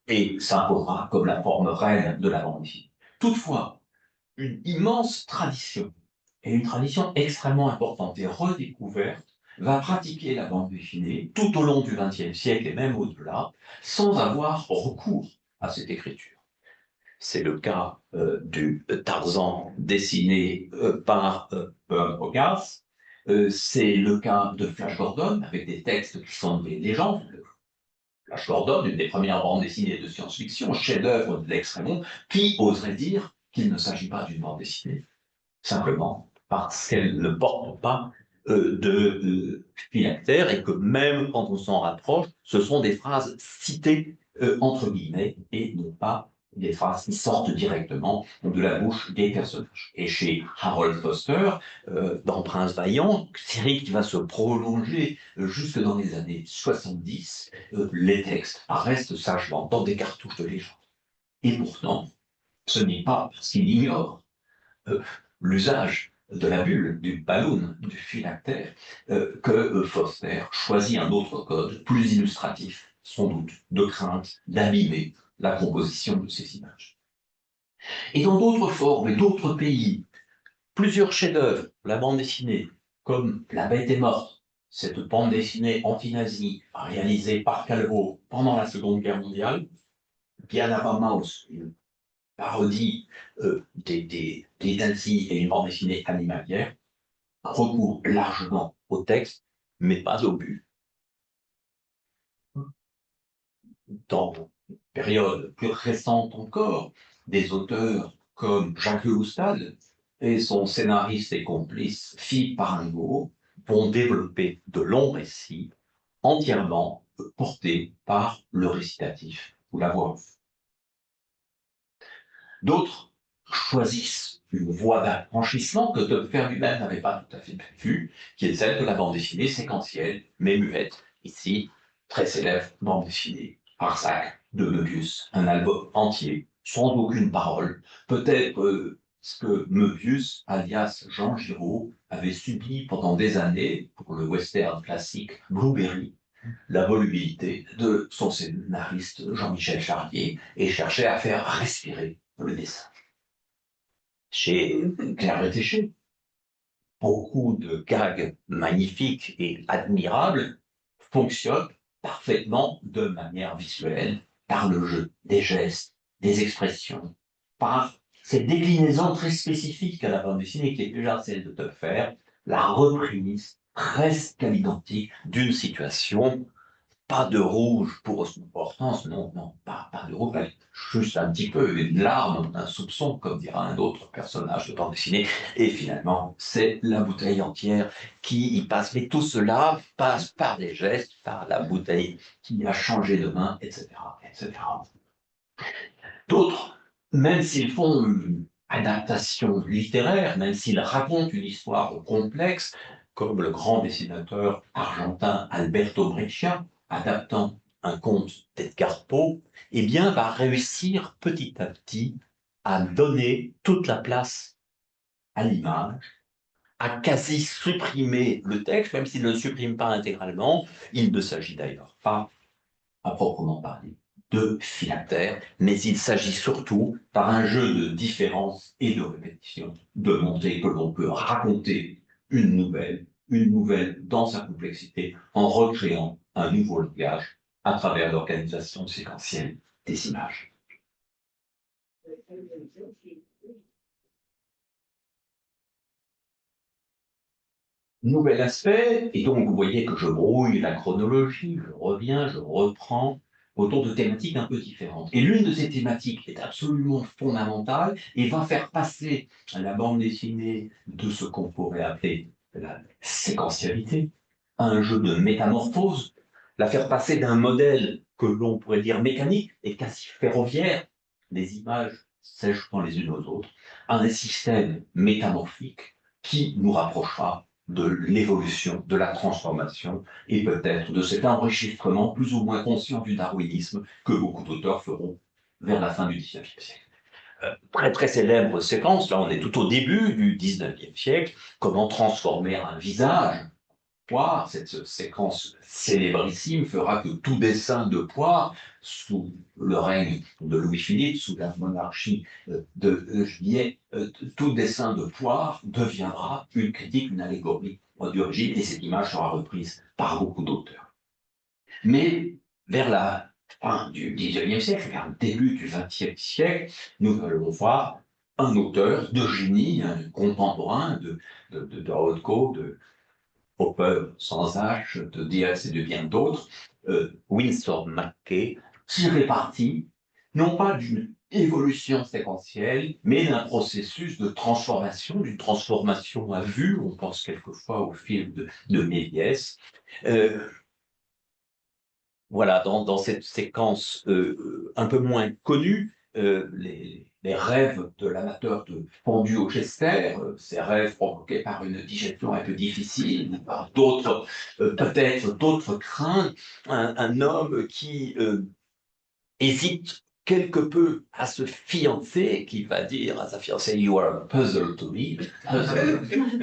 et s'imposera comme la forme reine de la bande dessinée. Toutefois, une immense tradition, et une tradition extrêmement importante et redécouverte, va pratiquer la bande dessinée tout au long du XXe siècle et même au-delà, sans avoir recours à cette écriture. C'est le cas du Tarzan dessiné par Burne Hogarth, c'est le cas de Flash Gordon, avec des textes qui sont des légendes. Flash Gordon, une des premières bandes dessinées de science-fiction, chef-d'œuvre de Lex Raymond, qui oserait dire qu'il ne s'agit pas d'une bande dessinée, simplement parce qu'elle ne porte pas de phylactère et que même quand on s'en rapproche, ce sont des phrases citées entre guillemets et non pas des phrases qui sortent directement de la bouche des personnages. Et chez Harold Foster, dans Prince Vaillant, série qui va se prolonger jusque dans les années 70, les textes restent sagement dans des cartouches de légende. Et pourtant, ce n'est pas parce qu'il ignore l'usage de la bulle, du ballon, du phylactère, que Foster choisit un autre code, plus illustratif, sans doute, de crainte d'abîmer la composition de ces images. Et dans d'autres formes et d'autres pays, plusieurs chefs-d'œuvre, la bande dessinée, comme La Bête est morte, cette bande dessinée anti-nazie réalisée par Calvo pendant la Seconde Guerre mondiale, Pianava Mouse, une parodie des nazis et une bande dessinée animalière, recourt largement au texte, mais pas au but. Dans une période plus récente encore, des auteurs comme Jacques Leloustad et son scénariste et complice Philippe Paringot vont développer de longs récits entièrement portés par le récitatif ou la voix off. D'autres choisissent une voie d'affranchissement que Töpfer lui-même n'avait pas tout à fait prévue, qui est celle de la bande dessinée séquentielle, mais muette. Ici, très célèbre bande dessinée, Arsac de Möbius, un album entier, sans aucune parole. Peut-être ce que Möbius, alias Jean Giraud, avait subi pendant des années pour le western classique Blueberry, la volubilité de son scénariste Jean-Michel Charlier, et cherchait à faire respirer le dessin. Chez Claire Bretéché, beaucoup de gags magnifiques et admirables fonctionnent parfaitement de manière visuelle par le jeu des gestes, des expressions, par cette déclinaison très spécifique à la bande dessinée qui est déjà celle de Töpfer, la reprise presque à l'identique d'une situation. Pas de rouge pour son importance, non, pas de rouge, juste un petit peu, une larme, un soupçon, comme dira un autre personnage de bande dessinée, et finalement, c'est la bouteille entière qui y passe. Mais tout cela passe par des gestes, par la bouteille qui a changé de main, etc., etc. D'autres, même s'ils font une adaptation littéraire, même s'ils racontent une histoire complexe, comme le grand dessinateur argentin Alberto Breccia, adaptant un conte d'Edgar Poe, eh bien, va réussir petit à petit à donner toute la place à l'image, à quasi supprimer le texte, même s'il ne le supprime pas intégralement. Il ne s'agit d'ailleurs pas, à proprement parler, de phylactère, mais il s'agit surtout, par un jeu de différence et de répétition, de montrer que l'on peut raconter une nouvelle dans sa complexité, en recréant un nouveau langage à travers l'organisation séquentielle des images. Nouvel aspect, et donc vous voyez que je brouille la chronologie, je reviens, je reprends autour de thématiques un peu différentes. Et l'une de ces thématiques est absolument fondamentale et va faire passer la bande dessinée de ce qu'on pourrait appeler la séquentialité à un jeu de métamorphose, la faire passer d'un modèle que l'on pourrait dire mécanique et quasi ferroviaire, les images s'ajoutant les unes aux autres, à un système métamorphique qui nous rapprochera de l'évolution, de la transformation et peut-être de cet enrichissement plus ou moins conscient du darwinisme que beaucoup d'auteurs feront vers la fin du XIXe siècle. Très très célèbre séquence, là on est tout au début du XIXe siècle, comment transformer un visage. Poire, cette séquence célébrissime fera que tout dessin de Poire, sous le règne de Louis-Philippe, sous la monarchie de Juillet, tout dessin de Poire deviendra une critique, une allégorie du régime, et cette image sera reprise par beaucoup d'auteurs. Mais vers la fin du XIXe siècle, vers le début du XXe siècle, nous allons voir un auteur de génie, un contemporain de Rothko, de Hopper sans H, de Diaz et de bien d'autres, Winsor McCay, tirer parti, non pas d'une évolution séquentielle, mais d'un processus de transformation, d'une transformation à vue, on pense quelquefois au film de Méliès. Voilà, dans cette séquence un peu moins connue, les rêves de l'amateur de fondu au Chester, ces rêves provoqués par une digestion un peu difficile, par d'autres, peut-être d'autres craintes, un homme qui hésite quelque peu à se fiancer, qui va dire à sa fiancée « You are a puzzle to me »,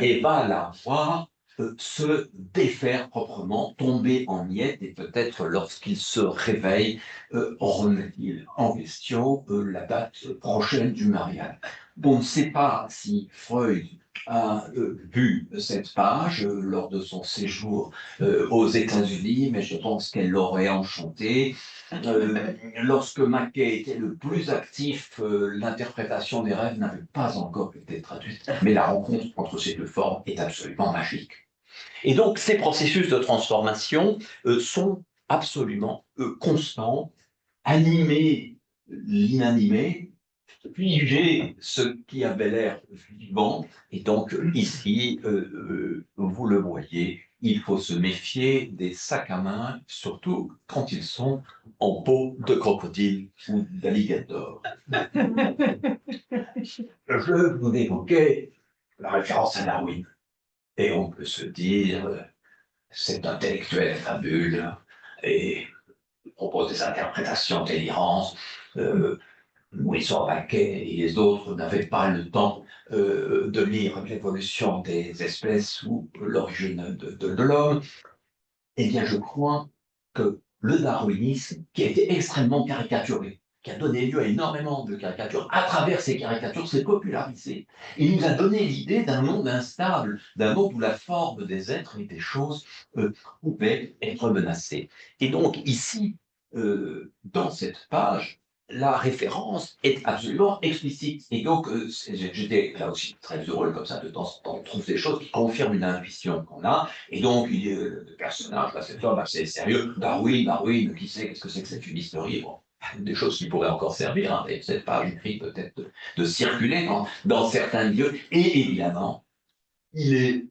et va la voir se défaire proprement, tomber en miettes, et peut-être lorsqu'il se réveille, remet-il en question la date prochaine du mariage. On ne sait pas si Freud a vu cette page lors de son séjour aux États-Unis, mais je pense qu'elle l'aurait enchanté. Lorsque Mackay était le plus actif, l'interprétation des rêves n'avait pas encore été traduite, mais la rencontre entre ces deux formes est absolument magique. Et donc, ces processus de transformation sont absolument constants, animer l'inanimé, figer ce qui avait l'air vivant, et donc ici, vous le voyez, il faut se méfier des sacs à main, surtout quand ils sont en peau de crocodile ou d'alligator. Je vous évoquais la référence à Darwin. Et on peut se dire, cet intellectuel fabule et propose des interprétations délirantes. Wilson Paquet et les autres n'avaient pas le temps de lire l'évolution des espèces ou l'origine de l'homme. Eh bien, je crois que le darwinisme, qui a été extrêmement caricaturé, qui a donné lieu à énormément de caricatures, à travers ces caricatures, s'est popularisé. Il nous a donné l'idée d'un monde instable, d'un monde où la forme des êtres et des choses pouvait être menacée. Et donc, ici, dans cette page, la référence est absolument explicite. Et donc, j'étais là aussi très heureux, comme ça, de temps en temps, on trouve des choses qui confirment une intuition qu'on a. Et donc, le personnage, là, cet homme, c'est sérieux. Darwin, qui sait, qu'est-ce que c'est que cette fumisterie? Bon, des choses qui pourraient encore servir, hein, et cette page écrite peut-être de circuler dans certains lieux. Et évidemment, il est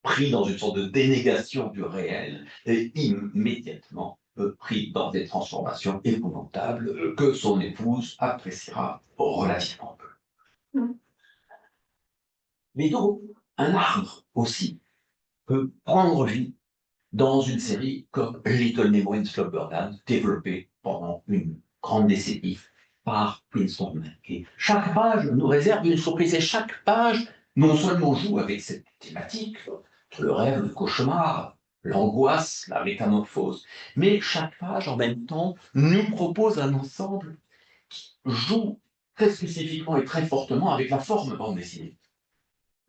pris dans une sorte de dénégation du réel et immédiatement pris dans des transformations épouvantables que son épouse appréciera relativement peu. Mais donc, un arbre aussi peut prendre vie dans une série comme Little Nemo in Slumberland, développée pendant une grande décennie par Winston McCay. Chaque page nous réserve une surprise et chaque page non seulement joue avec cette thématique, le rêve, le cauchemar, l'angoisse, la métamorphose, mais chaque page en même temps nous propose un ensemble qui joue très spécifiquement et très fortement avec la forme bande dessinée.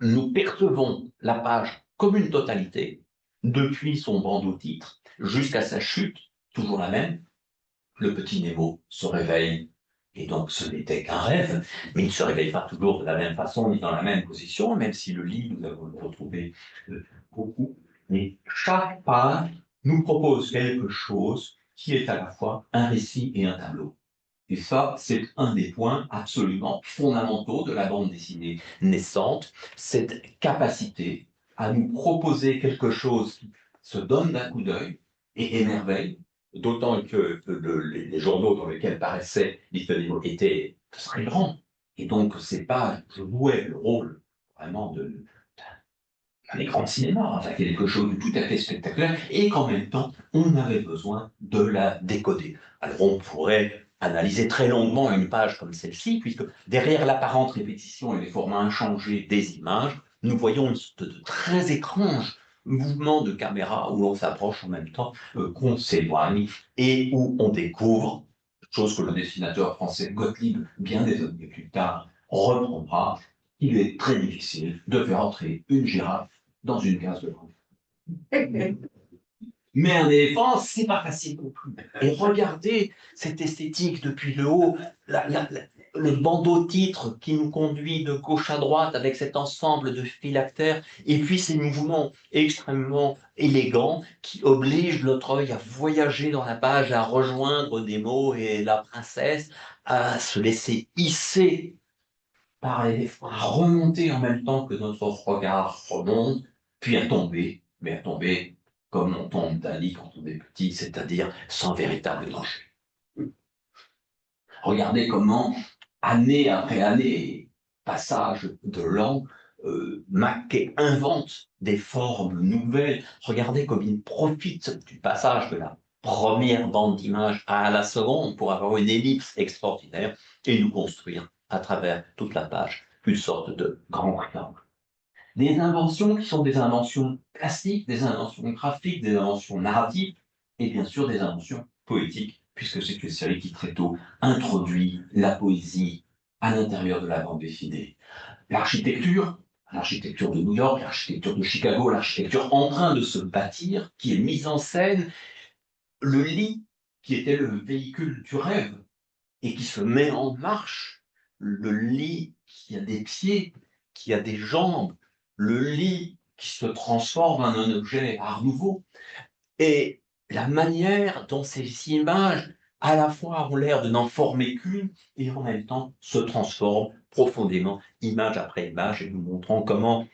Nous percevons la page comme une totalité, depuis son bandeau-titre jusqu'à sa chute, toujours la même. Le petit Nemo se réveille, et donc ce n'était qu'un rêve, mais il ne se réveille pas toujours de la même façon ni dans la même position, même si le lit, nous avons retrouvé beaucoup. Mais chaque page nous propose quelque chose qui est à la fois un récit et un tableau. Et ça, c'est un des points absolument fondamentaux de la bande dessinée naissante, cette capacité à nous proposer quelque chose qui se donne d'un coup d'œil et émerveille, d'autant que les journaux dans lesquels paraissait Little Nemo étaient très grands. Et donc, ces pages jouaient le rôle vraiment d'un écran de cinéma, enfin quelque chose de tout à fait spectaculaire, et qu'en même temps, on avait besoin de la décoder. Alors, on pourrait analyser très longuement une page comme celle-ci, puisque derrière l'apparente répétition et les formats inchangés des images, nous voyons une sorte de très étrange mouvement de caméra où l'on s'approche en même temps qu'on s'éloigne et où on découvre, chose que le dessinateur français Gottlieb, bien des années plus tard, reprendra, il est très difficile de faire entrer une girafe dans une case de grands. Mais un éléphant, c'est pas facile non plus. Et regardez cette esthétique depuis le haut, le bandeau titre qui nous conduit de gauche à droite avec cet ensemble de phylactères, et puis ces mouvements extrêmement élégants qui obligent notre œil à voyager dans la page, à rejoindre Nemo et la princesse, à se laisser hisser par l'éléphant, à remonter en même temps que notre regard remonte, puis à tomber, mais à tomber comme on tombe d'un lit quand on est petit, c'est-à-dire sans véritable danger. Regardez comment, année après année, passage de l'an, Mackay invente des formes nouvelles. Regardez comme il profite du passage de la première bande d'images à la seconde pour avoir une ellipse extraordinaire et nous construire à travers toute la page une sorte de grand rectangle. Des inventions qui sont des inventions plastiques, des inventions graphiques, des inventions narratives, et bien sûr des inventions poétiques, puisque c'est une série qui très tôt introduit la poésie à l'intérieur de la bande dessinée. L'architecture de New York, l'architecture de Chicago, l'architecture en train de se bâtir, qui est mise en scène, le lit qui était le véhicule du rêve et qui se met en marche, le lit qui a des pieds, qui a des jambes, le lit qui se transforme en un objet art nouveau, et la manière dont ces images à la fois ont l'air de n'en former qu'une et en même temps se transforment profondément, image après image, et nous montrons comment,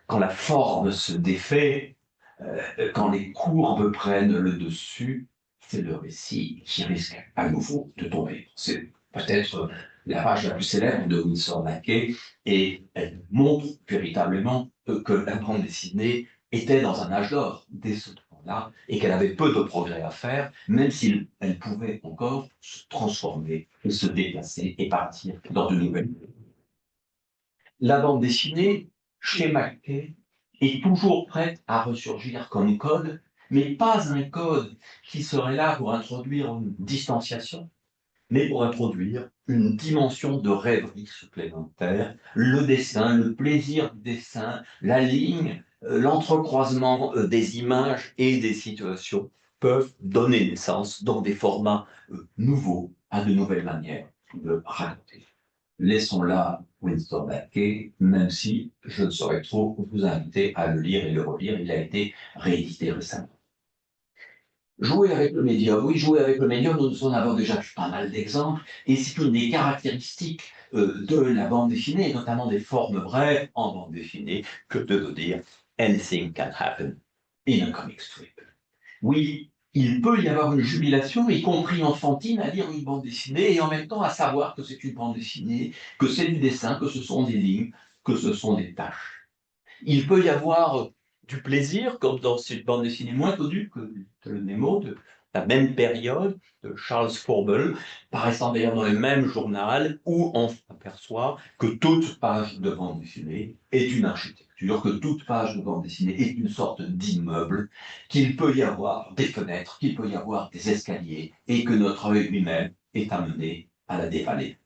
quand la forme se défait, quand les courbes prennent le dessus, c'est le récit qui risque à nouveau de tomber. C'est peut-être la page la plus célèbre de Winsor McCay, et elle montre véritablement que la bande dessinée était dans un âge d'or dès ce temps-là, et qu'elle avait peu de progrès à faire, même si elle pouvait encore se transformer et se déplacer et partir dans de nouvelles. La bande dessinée, chez McCay, est toujours prête à ressurgir comme code, mais pas un code qui serait là pour introduire une distanciation, mais pour introduire une dimension de rêverie supplémentaire, le dessin, le plaisir du dessin, la ligne, l'entrecroisement des images et des situations peuvent donner naissance dans des formats nouveaux à de nouvelles manières de raconter. Laissons là Winsor McCay, même si je ne saurais trop vous inviter à le lire et le relire, il a été réédité récemment. Jouer avec le médium, oui, jouer avec le médium, nous en avons déjà pas mal d'exemples, et c'est une des caractéristiques de la bande dessinée, et notamment des formes brèves en bande dessinée, que de dire « anything can happen in a comic strip ». Oui, il peut y avoir une jubilation, y compris enfantine, à lire une bande dessinée, et en même temps à savoir que c'est une bande dessinée, que c'est du dessin, que ce sont des lignes, que ce sont des tâches. Il peut y avoir du plaisir, comme dans cette bande dessinée moins connue que le Nemo, de la même période, de Charles Froebel, paraissant d'ailleurs dans le même journal, où on s'aperçoit que toute page de bande dessinée est une architecture, que toute page de bande dessinée est une sorte d'immeuble, qu'il peut y avoir des fenêtres, qu'il peut y avoir des escaliers, et que notre œil lui-même est amené à la dévaler.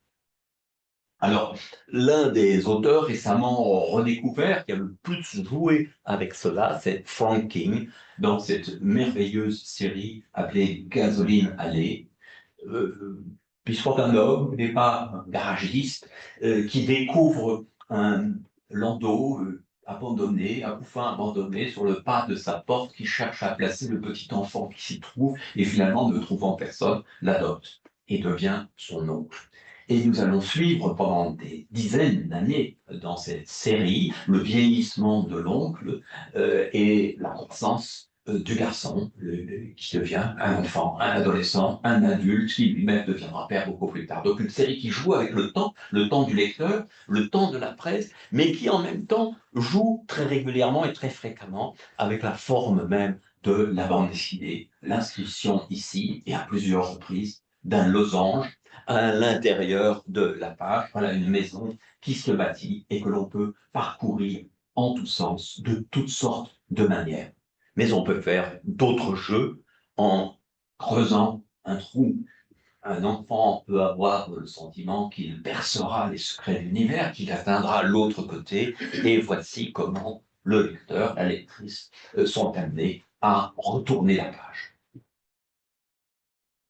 Alors, l'un des auteurs récemment redécouvert qui a le plus joué avec cela, c'est Frank King, dans cette merveilleuse série appelée Gasoline Alley. Puisqu'on est un homme, n'est pas un garagiste, qui découvre un landau abandonné, un couffin abandonné sur le pas de sa porte, qui cherche à placer le petit enfant qui s'y trouve, et finalement, ne trouvant personne, l'adopte et devient son oncle. Et nous allons suivre pendant des dizaines d'années dans cette série le vieillissement de l'oncle et la croissance du garçon qui devient un enfant, un adolescent, un adulte qui lui-même deviendra père beaucoup plus tard. Donc une série qui joue avec le temps du lecteur, le temps de la presse, mais qui en même temps joue très régulièrement et très fréquemment avec la forme même de la bande dessinée. L'inscription ici et à plusieurs reprises d'un losange à l'intérieur de la page, voilà une maison qui se bâtit et que l'on peut parcourir en tous sens, de toutes sortes de manières. Mais on peut faire d'autres jeux en creusant un trou. Un enfant peut avoir le sentiment qu'il percera les secrets de l'univers, qu'il atteindra l'autre côté, et voici comment le lecteur, la lectrice sont amenés à retourner la page.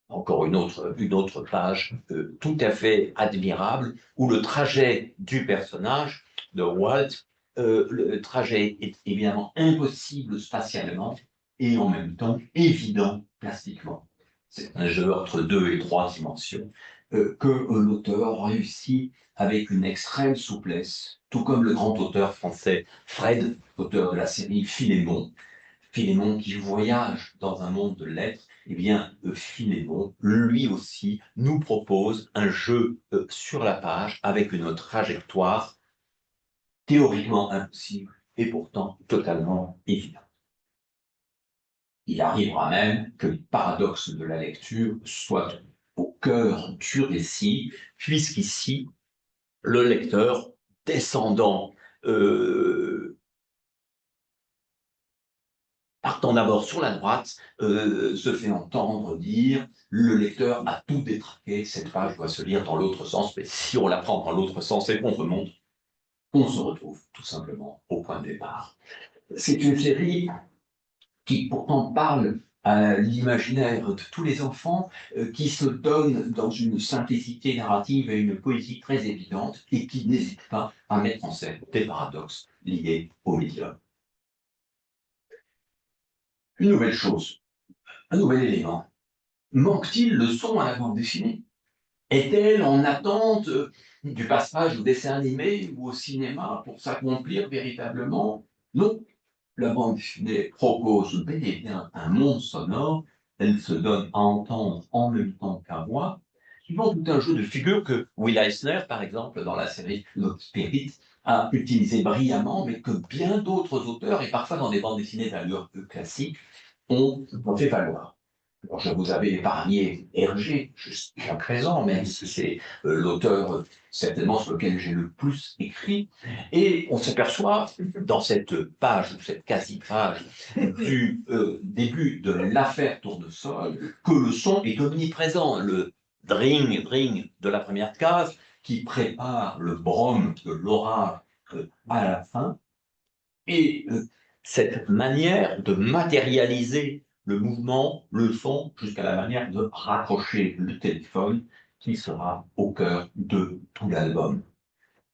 Encore une autre page tout à fait admirable, où le trajet du personnage de Walt, le trajet est évidemment impossible spatialement et en même temps évident plastiquement. C'est un jeu entre 2 et 3 dimensions que l'auteur réussit avec une extrême souplesse, tout comme le grand auteur français Fred, auteur de la série Philémon, Philémon qui voyage dans un monde de lettres, eh bien, Philémon, lui aussi, nous propose un jeu sur la page avec une trajectoire théoriquement impossible et pourtant totalement évidente. Il arrivera même que les paradoxes de la lecture soient au cœur du récit, puisqu'ici, le lecteur, descendant partant d'abord sur la droite, se fait entendre dire « le lecteur a tout détraqué, cette page doit se lire dans l'autre sens », mais si on la prend dans l'autre sens et qu'on remonte, on se retrouve tout simplement au point de départ. C'est une série qui pourtant parle à l'imaginaire de tous les enfants, qui se donne dans une simplicité narrative et une poésie très évidente, et qui n'hésite pas à mettre en scène des paradoxes liés au médium. Une nouvelle chose, un nouvel élément. Manque-t-il le son à la bande dessinée? Est-elle en attente du passage au dessin animé ou au cinéma pour s'accomplir véritablement? Non. La bande dessinée propose bel et bien un monde sonore, elle se donne à entendre en même temps qu'à voir, suivant tout un jeu de figures que Will Eisner, par exemple, dans la série Love Spirit, a utilisé brillamment, mais que bien d'autres auteurs, et parfois dans des bandes dessinées d'allure classique, ont fait valoir. Alors, je vous avais épargné Hergé jusqu'à présent, même si c'est l'auteur certainement sur lequel j'ai le plus écrit. Et on s'aperçoit dans cette page, ou cette quasi-page, du début de l'affaire Tournesol, que le son est omniprésent. Le dring, dring de la première case, qui prépare le brom de l'orage à la fin. Et cette manière de matérialiser le mouvement, le son, jusqu'à la manière de raccrocher le téléphone, qui sera au cœur de tout l'album.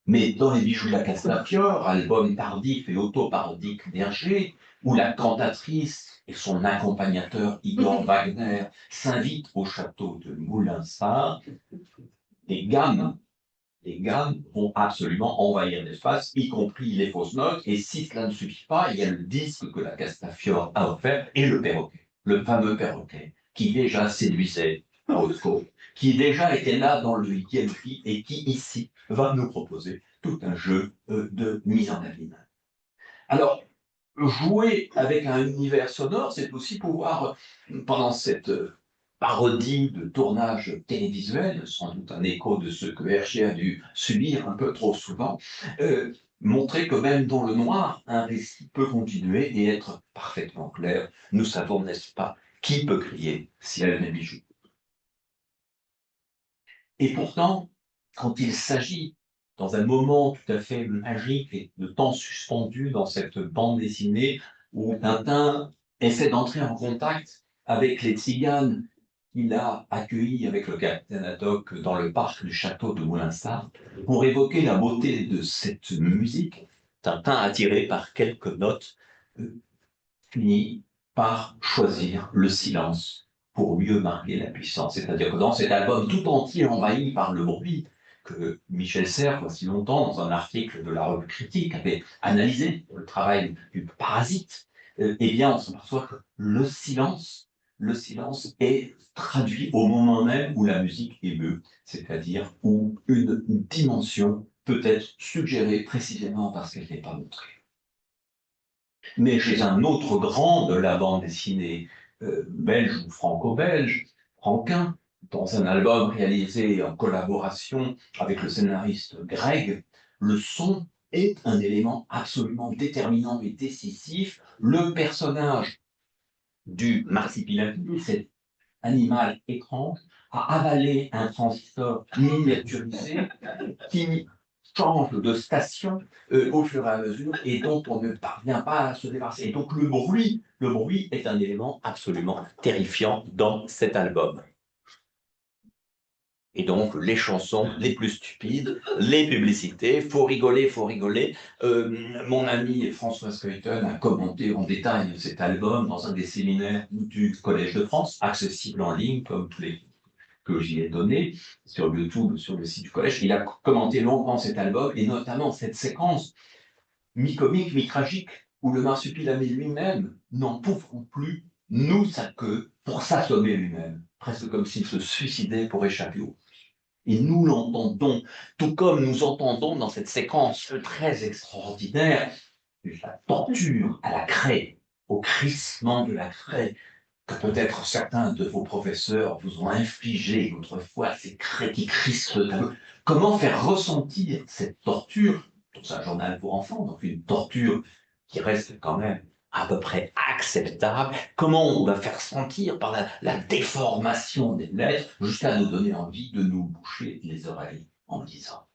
Mais dans Les Bijoux de la Castafiore, album tardif et autoparodique d'Hergé, où la cantatrice et son accompagnateur Igor Wagner s'invitent au château de Moulinsart, les gammes vont absolument envahir l'espace, y compris les fausses notes, et si cela ne suffit pas, il y a le disque que la Castafiore a offert et le perroquet, le fameux perroquet, qui déjà séduisait Rothko, qui déjà était là dans le Yelfi et qui ici va nous proposer tout un jeu de mise en abîme. Alors, jouer avec un univers sonore, c'est aussi pouvoir, pendant cette parodie de tournage télévisuel, sans doute un écho de ce que Hergé a dû subir un peu trop souvent, montrer que même dans le noir, un récit peut continuer et être parfaitement clair. Nous savons, n'est-ce pas, qui peut crier ciel mes bijoux. Et pourtant, quand il s'agit, dans un moment tout à fait magique et de temps suspendu dans cette bande dessinée, où Tintin essaie d'entrer en contact avec les tziganes qu'il a accueillis avec le capitaine Haddock dans le parc du château de Moulinsart, pour évoquer la beauté de cette musique, Tintin, attiré par quelques notes, finit par choisir le silence pour mieux marquer la puissance. C'est-à-dire que dans cet album tout entier envahi par le bruit, que Michel Serres, voici longtemps, dans un article de la revue Critique, avait analysé le travail du Parasite, eh bien, on s'aperçoit que le silence est traduit au moment même où la musique émeut, c'est-à-dire où une dimension peut être suggérée précisément parce qu'elle n'est pas montrée. Mais chez un autre grand de la bande dessinée belge ou franco-belge, Franquin, dans un album réalisé en collaboration avec le scénariste Greg, le son est un élément absolument déterminant et décisif. Le personnage du marsipilami, cet animal étrange, a avalé un transistor miniaturisé qui change de station au fur et à mesure et dont on ne parvient pas à se débarrasser. Et donc le bruit est un élément absolument terrifiant dans cet album. Et donc, les chansons les plus stupides, les publicités, faut rigoler, faut rigoler. Mon ami Françoise Coyton a commenté en détail cet album dans un des séminaires du Collège de France, accessible en ligne, comme tous les que j'y ai donné sur YouTube, sur le site du collège. Il a commenté longuement cet album, et notamment cette séquence mi-comique, mi-tragique, où le marsupilami lui-même n'en pouvant plus, noue sa queue pour s'assommer lui-même, presque comme s'il se suicidait pour échapper au. Et nous l'entendons, tout comme nous entendons dans cette séquence très extraordinaire la torture à la craie, au crissement de la craie, que peut-être certains de vos professeurs vous ont infligé autrefois, ces craies qui crissent. Comment faire ressentir cette torture dans un journal pour enfants, donc une torture qui reste quand même à peu près acceptable? Comment on va faire sentir par la déformation des lettres jusqu'à nous donner envie de nous boucher les oreilles en lisant?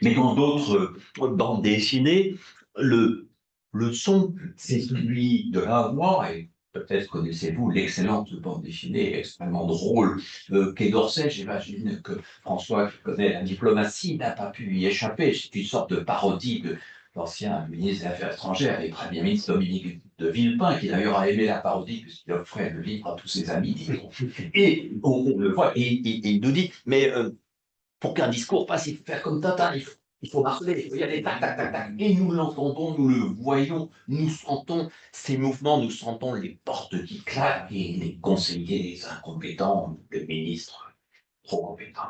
Mais dans d'autres bandes dessinées, le son, c'est celui de la voix, et peut-être connaissez-vous l'excellente bande dessinée extrêmement drôle Quai d'Orsay. J'imagine que François, qui connaît la diplomatie, n'a pas pu y échapper. C'est une sorte de parodie de l'ancien ministre des Affaires étrangères et Premier ministre Dominique de Villepin, qui d'ailleurs a aimé la parodie puisqu'il offrait le livre à tous ses amis, dit-on. Et on le voit, et il nous dit, mais pour qu'un discours passe, il faut faire comme Tintin, il faut marceler, il faut y aller, tac, tac, tac, tac. Et nous l'entendons, nous le voyons, nous sentons ces mouvements, nous sentons les portes qui claquent et les conseillers incompétents, le ministre trop compétent.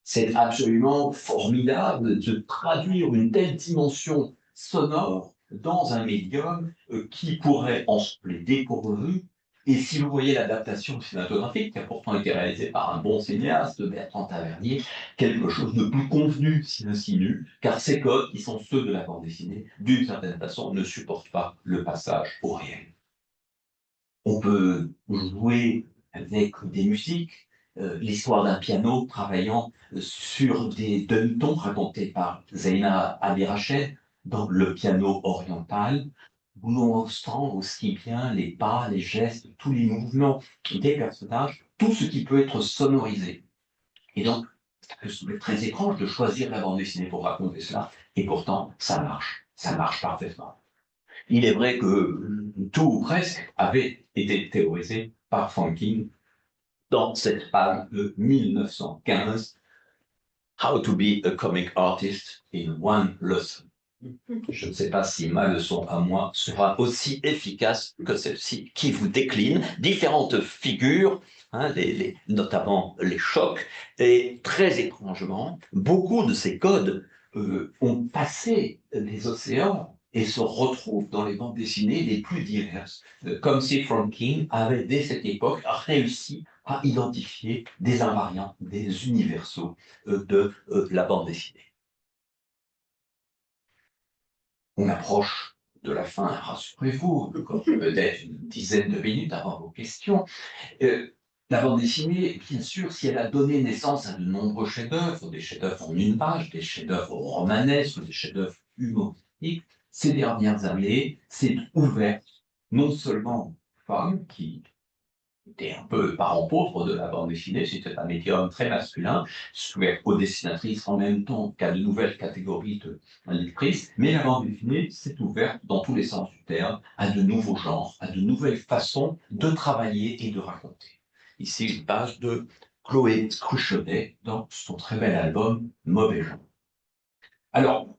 C'est absolument formidable de traduire une telle dimension sonore dans un médium qui pourrait en se dépourvu. Et si vous voyez l'adaptation cinématographique, qui a pourtant été réalisée par un bon cinéaste, Bertrand Tavernier, quelque chose de plus convenu, si insinue, car ces codes, qui sont ceux de la bande dessinée, d'une certaine façon, ne supportent pas le passage au réel. On peut jouer avec des musiques, l'histoire d'un piano travaillant sur des demi-tons racontés par Zeina Abirached dans le piano oriental, montrant aussi bien les pas, les gestes, tous les mouvements des personnages, tout ce qui peut être sonorisé. Et donc, ça peut sembler très étrange de choisir la bande dessinée pour raconter cela, et pourtant, ça marche parfaitement. Il est vrai que tout ou presque avait été théorisé par Franklin dans cette page de 1915, How to be a comic artist in one lesson. Je ne sais pas si ma leçon à moi sera aussi efficace que celle-ci, qui vous décline différentes figures, notamment les chocs, et très étrangement, beaucoup de ces codes ont passé les océans et se retrouvent dans les bandes dessinées les plus diverses, comme si Franklin avait dès cette époque réussi à identifier des invariants, des universaux de la bande dessinée. On approche de la fin, rassurez-vous, peut-être une dizaine de minutes avant vos questions. La bande dessinée, bien sûr, si elle a donné naissance à de nombreux chefs-d'œuvre, des chefs-d'œuvre en une page, des chefs-d'œuvre romanesques, des chefs-d'œuvre humoristiques, ces dernières années, s'est ouverte non seulement aux femmes qui était un peu le parent pauvre de la bande dessinée, c'était un médium très masculin, ouvert aux dessinatrices en même temps qu'à de nouvelles catégories de lectrices, mais la bande dessinée s'est ouverte dans tous les sens du terme à de nouveaux genres, à de nouvelles façons de travailler et de raconter. Ici, une page de Chloé Cruchonnet dans son très bel album Mauvais genre. Alors,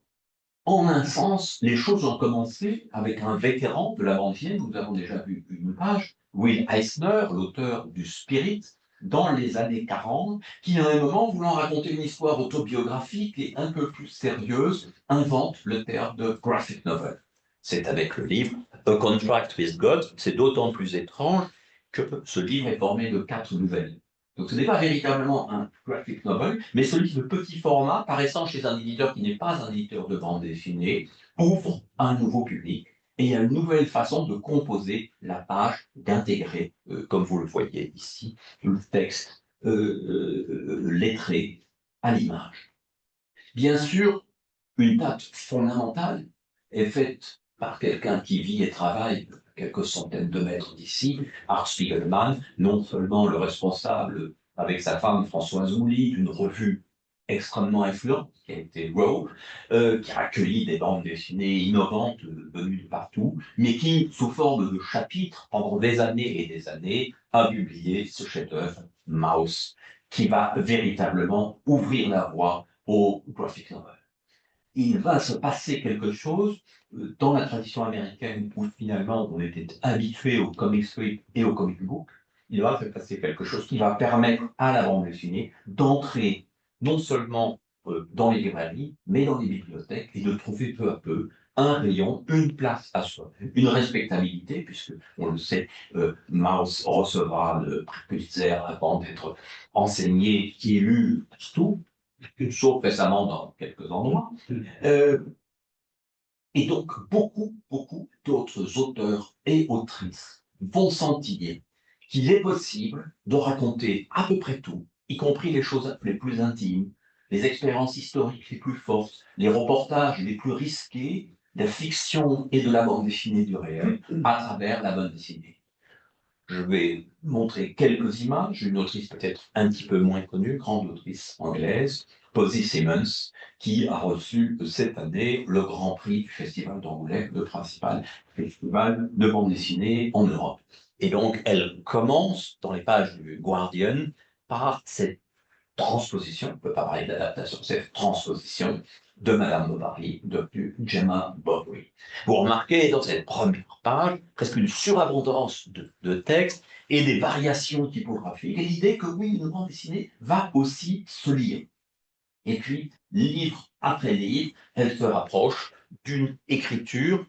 en un sens, les choses ont commencé avec un vétéran de la bande dessinée, nous avons déjà vu une page, Will Eisner, l'auteur du Spirit, dans les années 40, qui à un moment, voulant raconter une histoire autobiographique et un peu plus sérieuse, invente le terme de graphic novel. C'est avec le livre A Contract with God, c'est d'autant plus étrange que ce livre est formé de 4 nouvelles. Donc ce n'est pas véritablement un graphic novel, mais celui de petit format, paraissant chez un éditeur qui n'est pas un éditeur de bande dessinée, ouvre un nouveau public et il y a une nouvelle façon de composer la page, d'intégrer, comme vous le voyez ici, le texte lettré à l'image. Bien sûr, une date fondamentale est faite par quelqu'un qui vit et travaille quelques centaines de mètres d'ici, Art Spiegelman, non seulement le responsable, avec sa femme Françoise Mouly, d'une revue extrêmement influente, qui a été Row, qui a accueilli des bandes dessinées innovantes venues de partout, mais qui, sous forme de chapitres, pendant des années et des années, a publié ce chef-d'œuvre, Mouse, qui va véritablement ouvrir la voie au graphic novel. Il va se passer quelque chose dans la tradition américaine où finalement on était habitué au comic strip et au comic book. Il va se passer quelque chose qui va permettre à la bande dessinée d'entrer non seulement dans les librairies, mais dans les bibliothèques et de trouver peu à peu un rayon, une place à soi, une respectabilité, puisque, on le sait, Maus recevra le prix Pulitzer avant d'être enseigné, qui est lu partout, sauf récemment dans quelques endroits. Et donc, beaucoup d'autres auteurs et autrices vont sentir qu'il est possible de raconter à peu près tout, y compris les choses les plus intimes, les expériences historiques les plus fortes, les reportages les plus risqués, de la fiction et de la bande dessinée du réel, à travers la bande dessinée. Je vais montrer quelques images, une autrice peut-être un petit peu moins connue, grande autrice anglaise, Posy Simmonds, qui a reçu cette année le Grand Prix du Festival d'Angoulême, le principal festival de bande dessinée en Europe. Et donc, elle commence dans les pages du Guardian par cette transposition, on ne peut pas parler d'adaptation, cette transposition de Madame Bovary, devenue Gemma Bovary. Vous remarquez dans cette première page presque une surabondance de textes et des variations typographiques, et l'idée que oui, une bande dessinée va aussi se lire. Et puis, livre après livre, elle se rapproche d'une écriture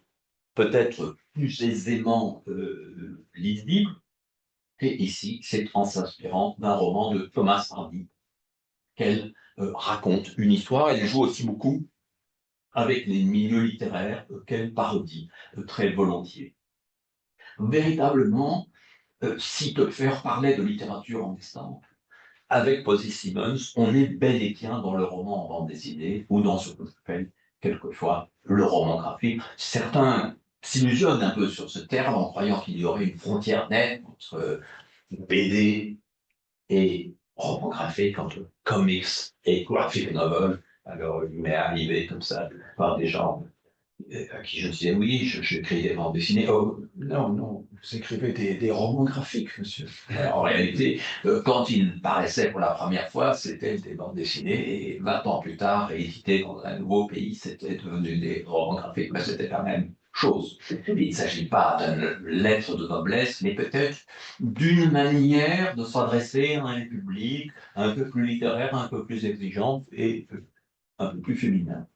peut-être plus aisément lisible, et ici, c'est en s'inspirant d'un roman de Thomas Hardy qu'elle raconte une histoire. Elle joue aussi beaucoup avec les milieux littéraires qu'elle parodie très volontiers. Véritablement, si Topfer parlait de littérature en estampes, avec Posy Simmonds, on est bel et bien dans le roman en bande dessinée ou dans ce qu'on appelle quelquefois le roman graphique. Certains s'illusionnent un peu sur ce terme en croyant qu'il y aurait une frontière nette entre BD et roman graphique, entre comics et graphic novel. Alors, il m'est arrivé comme ça de voir des gens à qui je disais oui, j'écris des bandes dessinées. Oh, non, non, vous écrivez des romans graphiques, monsieur. En réalité, quand ils paraissaient pour la première fois, c'était des bandes dessinées, et 20 ans plus tard, édité dans un nouveau pays, c'était devenu des romans graphiques. Mais c'était la même chose. Il ne s'agit pas d'une lettre de noblesse, mais peut-être d'une manière de s'adresser à un public un peu plus littéraire, un peu plus exigeant et un peu plus féminin.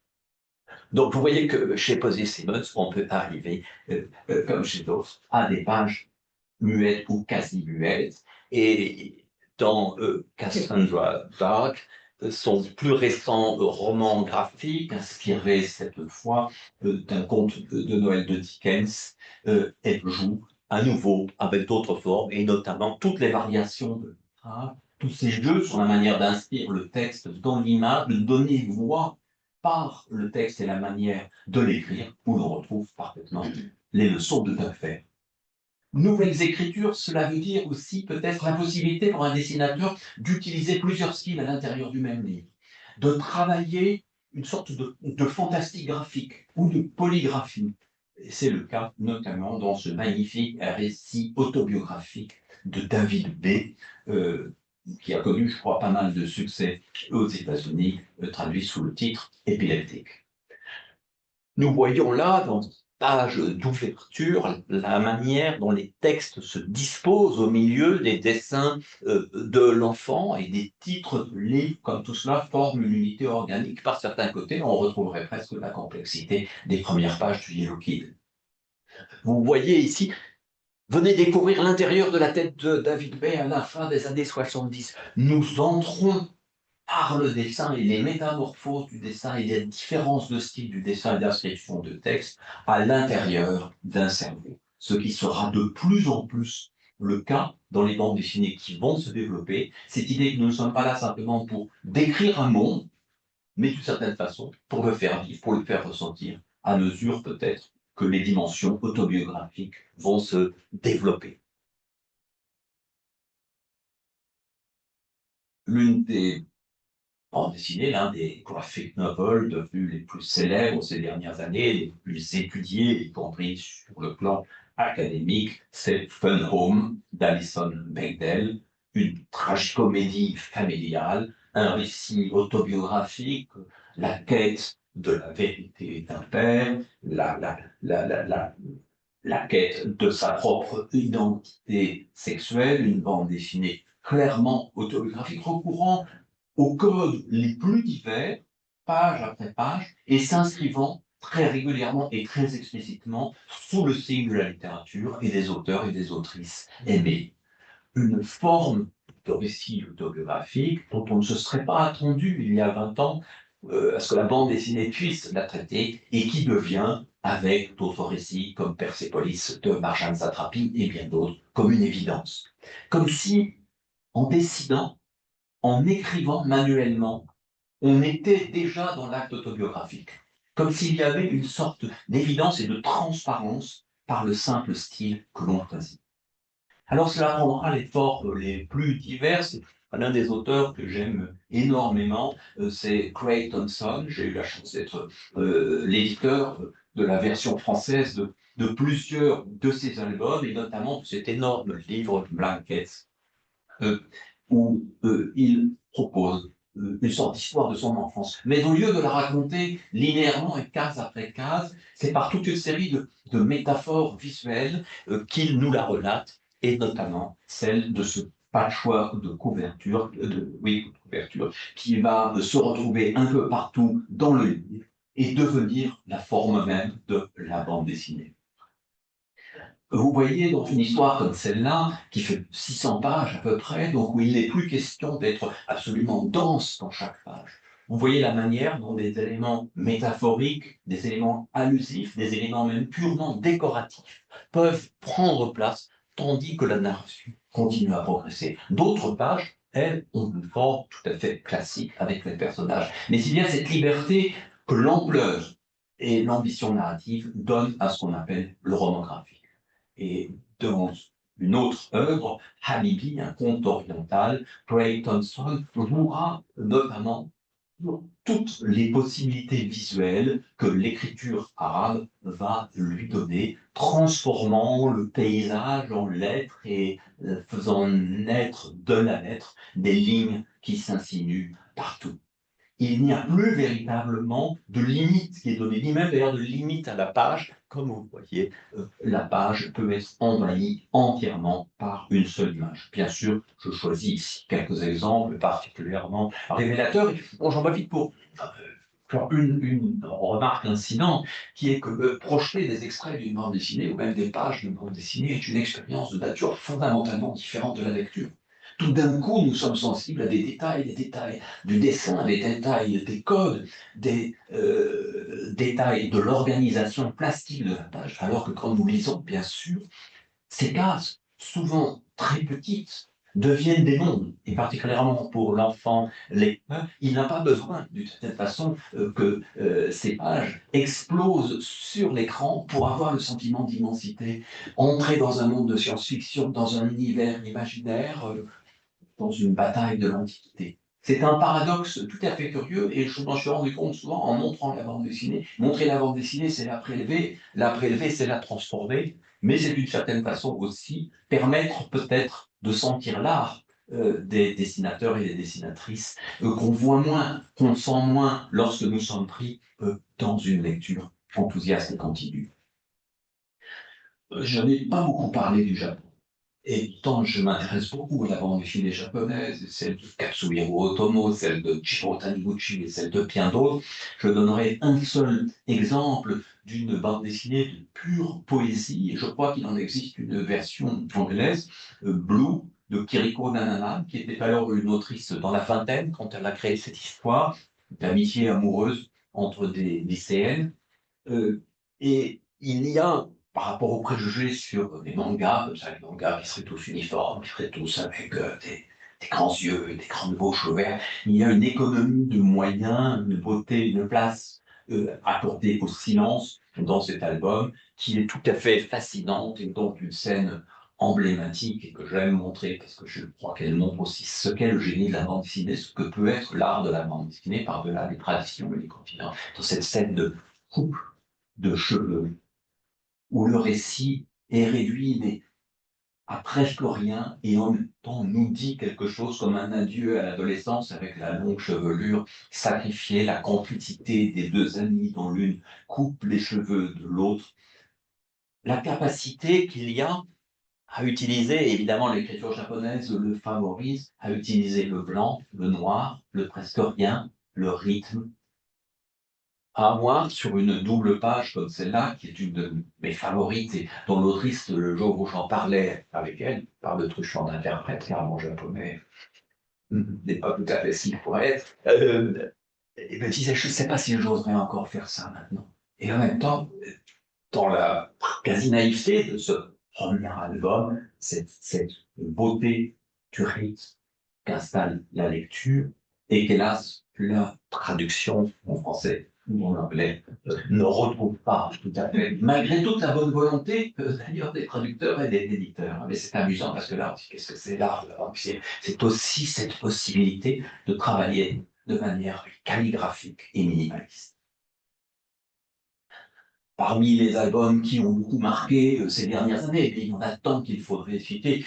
Donc, vous voyez que chez Posy Simmonds, on peut arriver, comme chez d'autres, à des pages muettes ou quasi muettes. Et dans Cassandra Dark, son plus récent roman graphique, inspiré cette fois d'un conte de Noël de Dickens, elle joue à nouveau avec d'autres formes, et notamment toutes les variations de l'image, tous ces jeux sur la manière d'inscrire le texte dans l'image, de donner voix par le texte et la manière de l'écrire, où l'on retrouve parfaitement les leçons de Topfer. Nouvelles écritures, cela veut dire aussi peut-être la possibilité pour un dessinateur d'utiliser plusieurs styles à l'intérieur du même livre, de travailler une sorte de fantastique graphique ou de polygraphie. Et c'est le cas notamment dans ce magnifique récit autobiographique de David B., qui a connu, je crois, pas mal de succès aux États-Unis, traduit sous le titre Épileptique. Nous voyons là, dans cette page d'ouverture, la manière dont les textes se disposent au milieu des dessins de l'enfant et des titres de livres, comme tout cela forme une unité organique. Par certains côtés, on retrouverait presque la complexité des premières pages du Yellow Kid. Vous voyez ici, venez découvrir l'intérieur de la tête de David Bay à la fin des années 70. Nous entrons par le dessin et les métamorphoses du dessin et les différences de style du dessin et d'inscription de texte à l'intérieur d'un cerveau. Ce qui sera de plus en plus le cas dans les bandes dessinées qui vont se développer. Cette idée que nous ne sommes pas là simplement pour décrire un monde, mais d'une certaine façon pour le faire vivre, pour le faire ressentir, à mesure peut-être que les dimensions autobiographiques vont se développer. L'une des bandes dessinées, l'un des graphic novels devenus les plus célèbres ces dernières années, les plus étudiés, y compris sur le plan académique, c'est Fun Home d'Alison Bechdel, une tragicomédie familiale, un récit autobiographique, la quête de la vérité d'un père, la quête de sa propre identité sexuelle, une bande dessinée clairement autobiographique, recourant aux codes les plus divers, page après page, et s'inscrivant très régulièrement et très explicitement sous le signe de la littérature et des auteurs et des autrices aimés. Une forme de récit autobiographique dont on ne se serait pas attendu il y a 20 ans à ce que la bande dessinée puisse la traiter et qui devient, avec d'autres récits comme Persépolis de Marjane Satrapi et bien d'autres, comme une évidence. Comme si, en décidant, en écrivant manuellement, on était déjà dans l'acte autobiographique, comme s'il y avait une sorte d'évidence et de transparence par le simple style que l'on choisit. Alors cela prendra les formes les plus diverses. L'un des auteurs que j'aime énormément, c'est Craig Thompson. J'ai eu la chance d'être l'éditeur de la version française de plusieurs de ses albums, et notamment de cet énorme livre Blankets, où il propose une sorte d'histoire de son enfance. Mais au lieu de la raconter linéairement et case après case, c'est par toute une série de métaphores visuelles qu'il nous la relate, et notamment celle de ce patchwork de couverture, oui, de couverture, qui va se retrouver un peu partout dans le livre et devenir la forme même de la bande dessinée. Vous voyez, dans une histoire comme celle-là, qui fait 600 pages à peu près, donc où il n'est plus question d'être absolument dense dans chaque page, vous voyez la manière dont des éléments métaphoriques, des éléments allusifs, des éléments même purement décoratifs peuvent prendre place, tandis que la narration continue à progresser. D'autres pages, elles, ont une forme tout à fait classique avec les personnages. Mais c'est bien cette liberté que l'ampleur et l'ambition narrative donnent à ce qu'on appelle le roman graphique. Et dans une autre œuvre, Habibi, un conte oriental, Craig Thompson jouera notamment sur toutes les possibilités visuelles que l'écriture arabe va lui donner, transformant le paysage en lettres et faisant naître de la lettre des lignes qui s'insinuent partout. Il n'y a plus véritablement de limite qui est donnée, ni même d'ailleurs de limite à la page. Comme vous le voyez, la page peut être envahie entièrement par une seule image. Bien sûr, je choisis ici quelques exemples particulièrement révélateurs. Bon, j'en profite pour faire une remarque incidente, qui est que projeter des extraits d'une bande dessinée ou même des pages d'une bande dessinée est une expérience de nature fondamentalement différente de la lecture. Tout d'un coup, nous sommes sensibles à des détails du dessin, des détails des codes, des détails de l'organisation plastique de la page, alors que quand nous lisons, bien sûr, ces cases, souvent très petites, deviennent des mondes, et particulièrement pour l'enfant lecteur, il n'a pas besoin, d'une certaine façon, que ces pages explosent sur l'écran pour avoir le sentiment d'immensité, entrer dans un monde de science-fiction, dans un univers imaginaire, dans une bataille de l'Antiquité. C'est un paradoxe tout à fait curieux et je m'en suis rendu compte souvent en montrant la bande dessinée. Montrer la bande dessinée, c'est la prélever, c'est la transformer, mais c'est d'une certaine façon aussi permettre peut-être de sentir l'art des dessinateurs et des dessinatrices qu'on voit moins, qu'on sent moins lorsque nous sommes pris dans une lecture enthousiaste et continue. Je n'ai pas beaucoup parlé du Japon. Et pourtant, je m'intéresse beaucoup à la bande dessinée japonaise, celle de Katsuhiro Otomo, celle de Jiro Taniguchi et celle de bien d'autres. Je donnerai un seul exemple d'une bande dessinée de pure poésie, et je crois qu'il en existe une version anglaise, Blue, de Kiriko Nanana, qui était alors une autrice dans la vingtaine quand elle a créé cette histoire d'amitié amoureuse entre des lycéennes. Et il y a, par rapport aux préjugés sur les mangas, comme ça, les mangas qui seraient tous uniformes, qui seraient tous avec des grands yeux, des grandes bouches ouvertes, il y a une économie de moyens, une beauté, une place accordée au silence dans cet album, qui est tout à fait fascinante et donc une scène emblématique et que j'aime montrer parce que je crois qu'elle montre aussi ce qu'est le génie de la bande dessinée, ce que peut être l'art de la bande dessinée par-delà les traditions et les continents. Dans cette scène de couple de cheveux, où le récit est réduit mais à presque rien et en même temps nous dit quelque chose comme un adieu à l'adolescence avec la longue chevelure, sacrifier la complicité des deux amies dont l'une coupe les cheveux de l'autre. La capacité qu'il y a à utiliser, évidemment l'écriture japonaise le favorise, à utiliser le blanc, le noir, le presque rien, le rythme, à avoir sur une double page comme celle-là, qui est une de mes favorites et dont l'autrice, le jour où j'en parlais avec elle, par le truchement d'interprète, car mon japonais n'est pas tout à fait ce qu'il pourrait être, et me disait, je ne sais pas si j'oserais encore faire ça maintenant. Et en même temps, dans la quasi-naïveté de ce premier album, cette beauté du rythme qu'installe la lecture, et qu'hélas, la traduction en français ou en anglais ne retrouve pas tout à fait, malgré toute la bonne volonté d'ailleurs des traducteurs et des éditeurs. Mais c'est amusant parce que là aussi, qu'est-ce que c'est l'art? C'est aussi cette possibilité de travailler de manière calligraphique et minimaliste. Parmi les albums qui ont beaucoup marqué ces dernières années, et il y en a tant qu'il faudrait citer,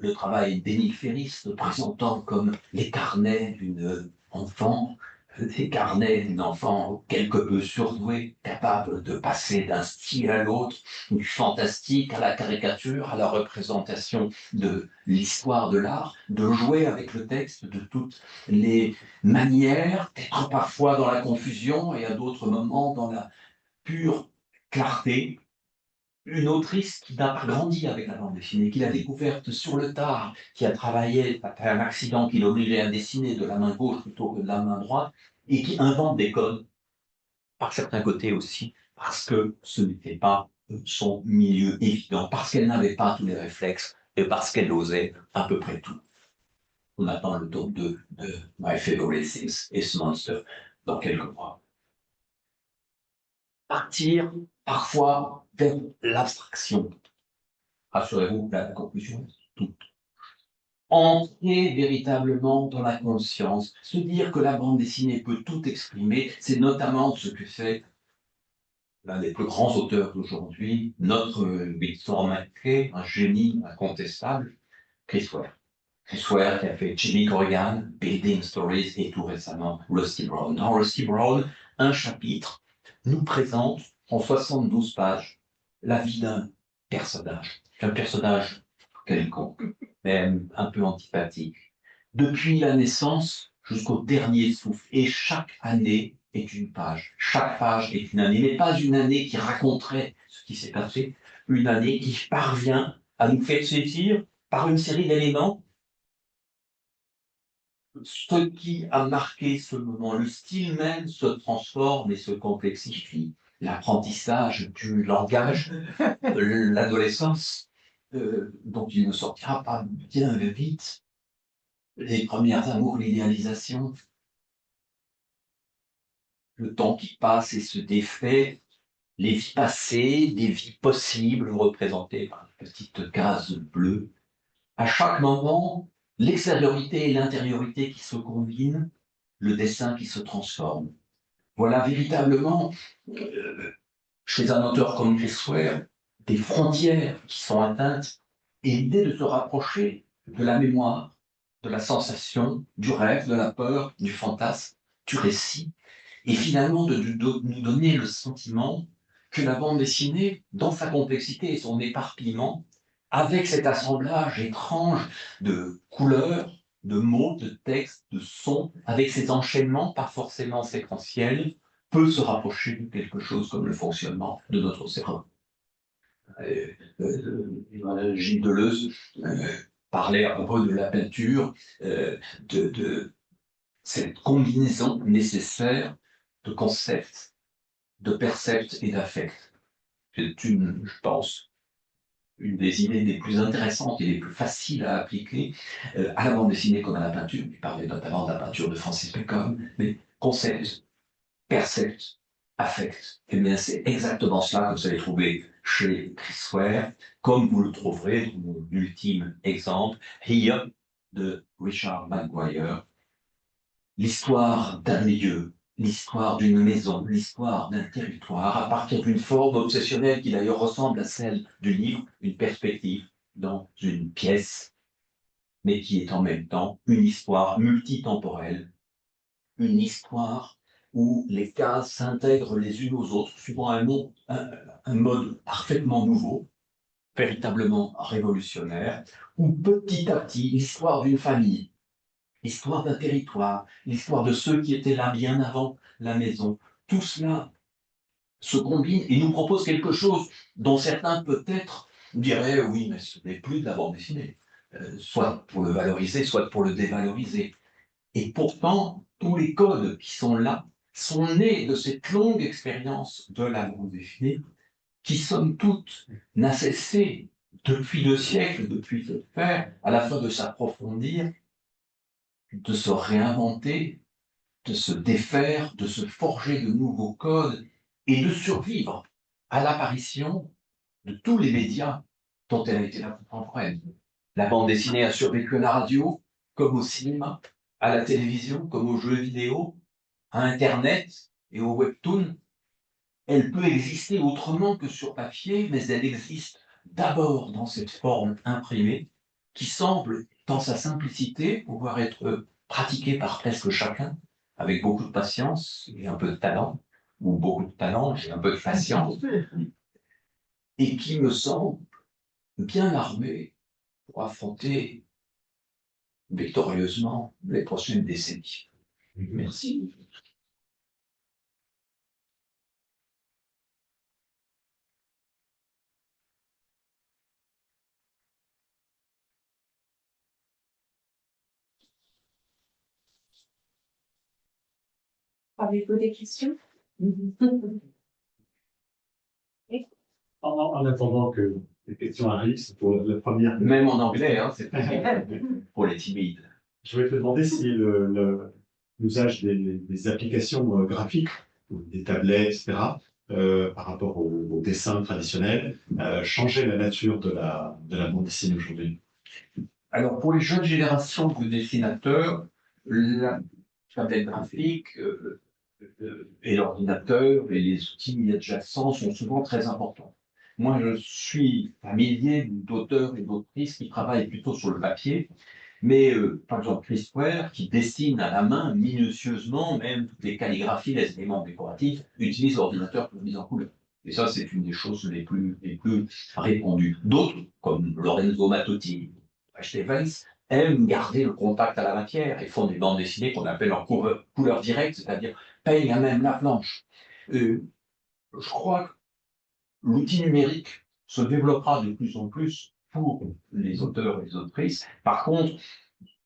le travail d'Émile Ferris, le présentant comme les carnets d'une enfant, des carnets d'une enfant quelque peu surdouée, capable de passer d'un style à l'autre, du fantastique à la caricature, à la représentation de l'histoire de l'art, de jouer avec le texte de toutes les manières, d'être parfois dans la confusion et à d'autres moments dans la pure clarté. Une autrice qui n'a pas grandi avec la bande dessinée, qui l'a découverte sur le tard, qui a travaillé après un accident qui l'obligeait à dessiner de la main gauche plutôt que de la main droite, et qui invente des codes, par certains côtés aussi, parce que ce n'était pas son milieu évident, parce qu'elle n'avait pas tous les réflexes, et parce qu'elle osait à peu près tout. On attend le tome 2 de My Favorite Things is Monster dans quelques mois. Partir parfois vers l'abstraction. Rassurez-vous, la conclusion est toute. Entrer véritablement dans la conscience, se dire que la bande dessinée peut tout exprimer, c'est notamment ce que fait l'un des plus grands auteurs d'aujourd'hui, notre Victor Mackay, un génie incontestable, Chris Ware. Chris Ware qui a fait Jimmy Corrigan, Building Stories et tout récemment Rusty Brown. Dans Rusty Brown, un chapitre nous présente en 72 pages la vie d'un personnage quelconque, même un peu antipathique, depuis la naissance jusqu'au dernier souffle. Et chaque année est une page. Chaque page est une année, mais pas une année qui raconterait ce qui s'est passé, une année qui parvient à nous faire saisir par une série d'éléments ce qui a marqué ce moment. Le style même se transforme et se complexifie. L'apprentissage du langage, l'adolescence, dont il ne sortira pas bien vite, les premières amours, l'idéalisation, le temps qui passe et se défait, les vies passées, des vies possibles représentées par une petite case bleue. À chaque moment, l'extériorité et l'intériorité qui se combinent, le dessin qui se transforme. Voilà véritablement, chez un auteur comme Chris Ware, des frontières qui sont atteintes et l'idée de se rapprocher de la mémoire, de la sensation, du rêve, de la peur, du fantasme, du récit, et finalement de nous donner le sentiment que la bande dessinée, dans sa complexité et son éparpillement, avec cet assemblage étrange de couleurs, de mots, de textes, de sons, avec ces enchaînements pas forcément séquentiels, peut se rapprocher de quelque chose comme le fonctionnement de notre cerveau. Gilles Deleuze parlait à propos de la peinture, de cette combinaison nécessaire de concepts, de percepts et d'affects. C'est une, je pense, une des idées les plus intéressantes et les plus faciles à appliquer à la bande dessinée comme à la peinture. Il parlait notamment de la peinture de Francis Bacon, mais concepts, percepts, affects. Eh bien, c'est exactement cela que vous allez trouver chez Chris Ware, comme vous le trouverez dans mon ultime exemple, Here, de Richard Maguire. L'histoire d'un lieu, l'histoire d'une maison, l'histoire d'un territoire, à partir d'une forme obsessionnelle qui d'ailleurs ressemble à celle du livre, une perspective dans une pièce, mais qui est en même temps une histoire multitemporelle, une histoire où les cases s'intègrent les unes aux autres, suivant un mode parfaitement nouveau, véritablement révolutionnaire, où petit à petit, l'histoire d'une famille, l'histoire d'un territoire, l'histoire de ceux qui étaient là bien avant la maison. Tout cela se combine et nous propose quelque chose dont certains peut-être diraient oui, mais ce n'est plus de la bande dessinée, soit pour le valoriser, soit pour le dévaloriser. Et pourtant, tous les codes qui sont là sont nés de cette longue expérience de la bande dessinée qui, somme toute, n'a cessé depuis 2 siècles, depuis ce faire, à la fois de s'approfondir, de se réinventer, de se défaire, de se forger de nouveaux codes et de survivre à l'apparition de tous les médias dont elle a été la contemporaine. La bande dessinée a survécu à la radio, comme au cinéma, à la télévision, comme aux jeux vidéo, à Internet et au webtoon. Elle peut exister autrement que sur papier, mais elle existe d'abord dans cette forme imprimée, qui semble, dans sa simplicité, pouvoir être pratiqué par presque chacun, avec beaucoup de patience et un peu de talent, ou beaucoup de talent et un peu de patience, et qui me semble bien armé pour affronter victorieusement les prochaines décennies. Merci. Avez-vous des questions? En attendant que les questions arrivent, c'est pour la première. Même en anglais, hein, c'est pour les timides. Je voulais te demander si l'usage des applications graphiques, des tablettes, etc., par rapport au dessin traditionnel, changeait la nature de la bande dessinée aujourd'hui. Alors, pour les jeunes générations de dessinateurs, la tablette graphique et l'ordinateur et les outils adjacents sont souvent très importants. Moi, je suis familier d'auteurs et d'autrices qui travaillent plutôt sur le papier, mais par exemple Chris Ware, qui dessine à la main minutieusement, même toutes les calligraphies, les éléments décoratifs, utilise l'ordinateur pour mise en couleur. Et ça, c'est une des choses les plus répandues. D'autres, comme Lorenzo Mattotti, H.T. Vance, aiment garder le contact à la matière et font des bandes dessinées qu'on appelle en couleur directe, c'est-à-dire peignent à même la planche. Je crois que l'outil numérique se développera de plus en plus pour les auteurs et les autrices. Par contre,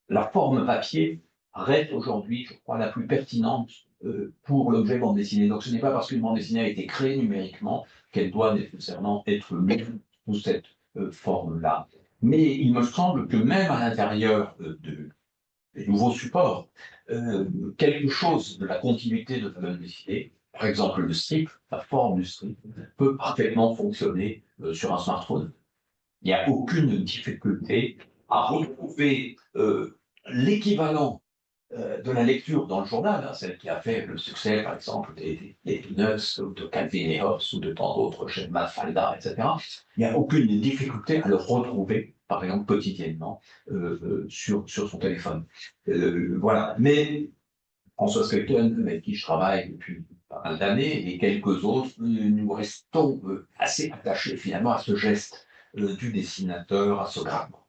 la forme papier reste aujourd'hui, je crois, la plus pertinente pour l'objet bande dessinée. Donc ce n'est pas parce qu'une bande dessinée a été créée numériquement qu'elle doit nécessairement être lue sous cette forme-là. Mais il me semble que même à l'intérieur des nouveaux supports, quelque chose de la continuité de la bande dessinée, par exemple le strip, la forme du strip, peut parfaitement fonctionner sur un smartphone. Il n'y a aucune difficulté à retrouver l'équivalent de la lecture dans le journal, hein, celle qui a fait le succès, par exemple, des Peanuts, ou de Calvin et Hobbes, ou de tant d'autres, chez Mafalda, etc. Il n'y a aucune difficulté à le retrouver, par exemple, quotidiennement, sur son téléphone. Voilà. Mais François Skelton, avec qui je travaille depuis pas mal d'années, et quelques autres, nous restons assez attachés finalement à ce geste du dessinateur, à ce grattement.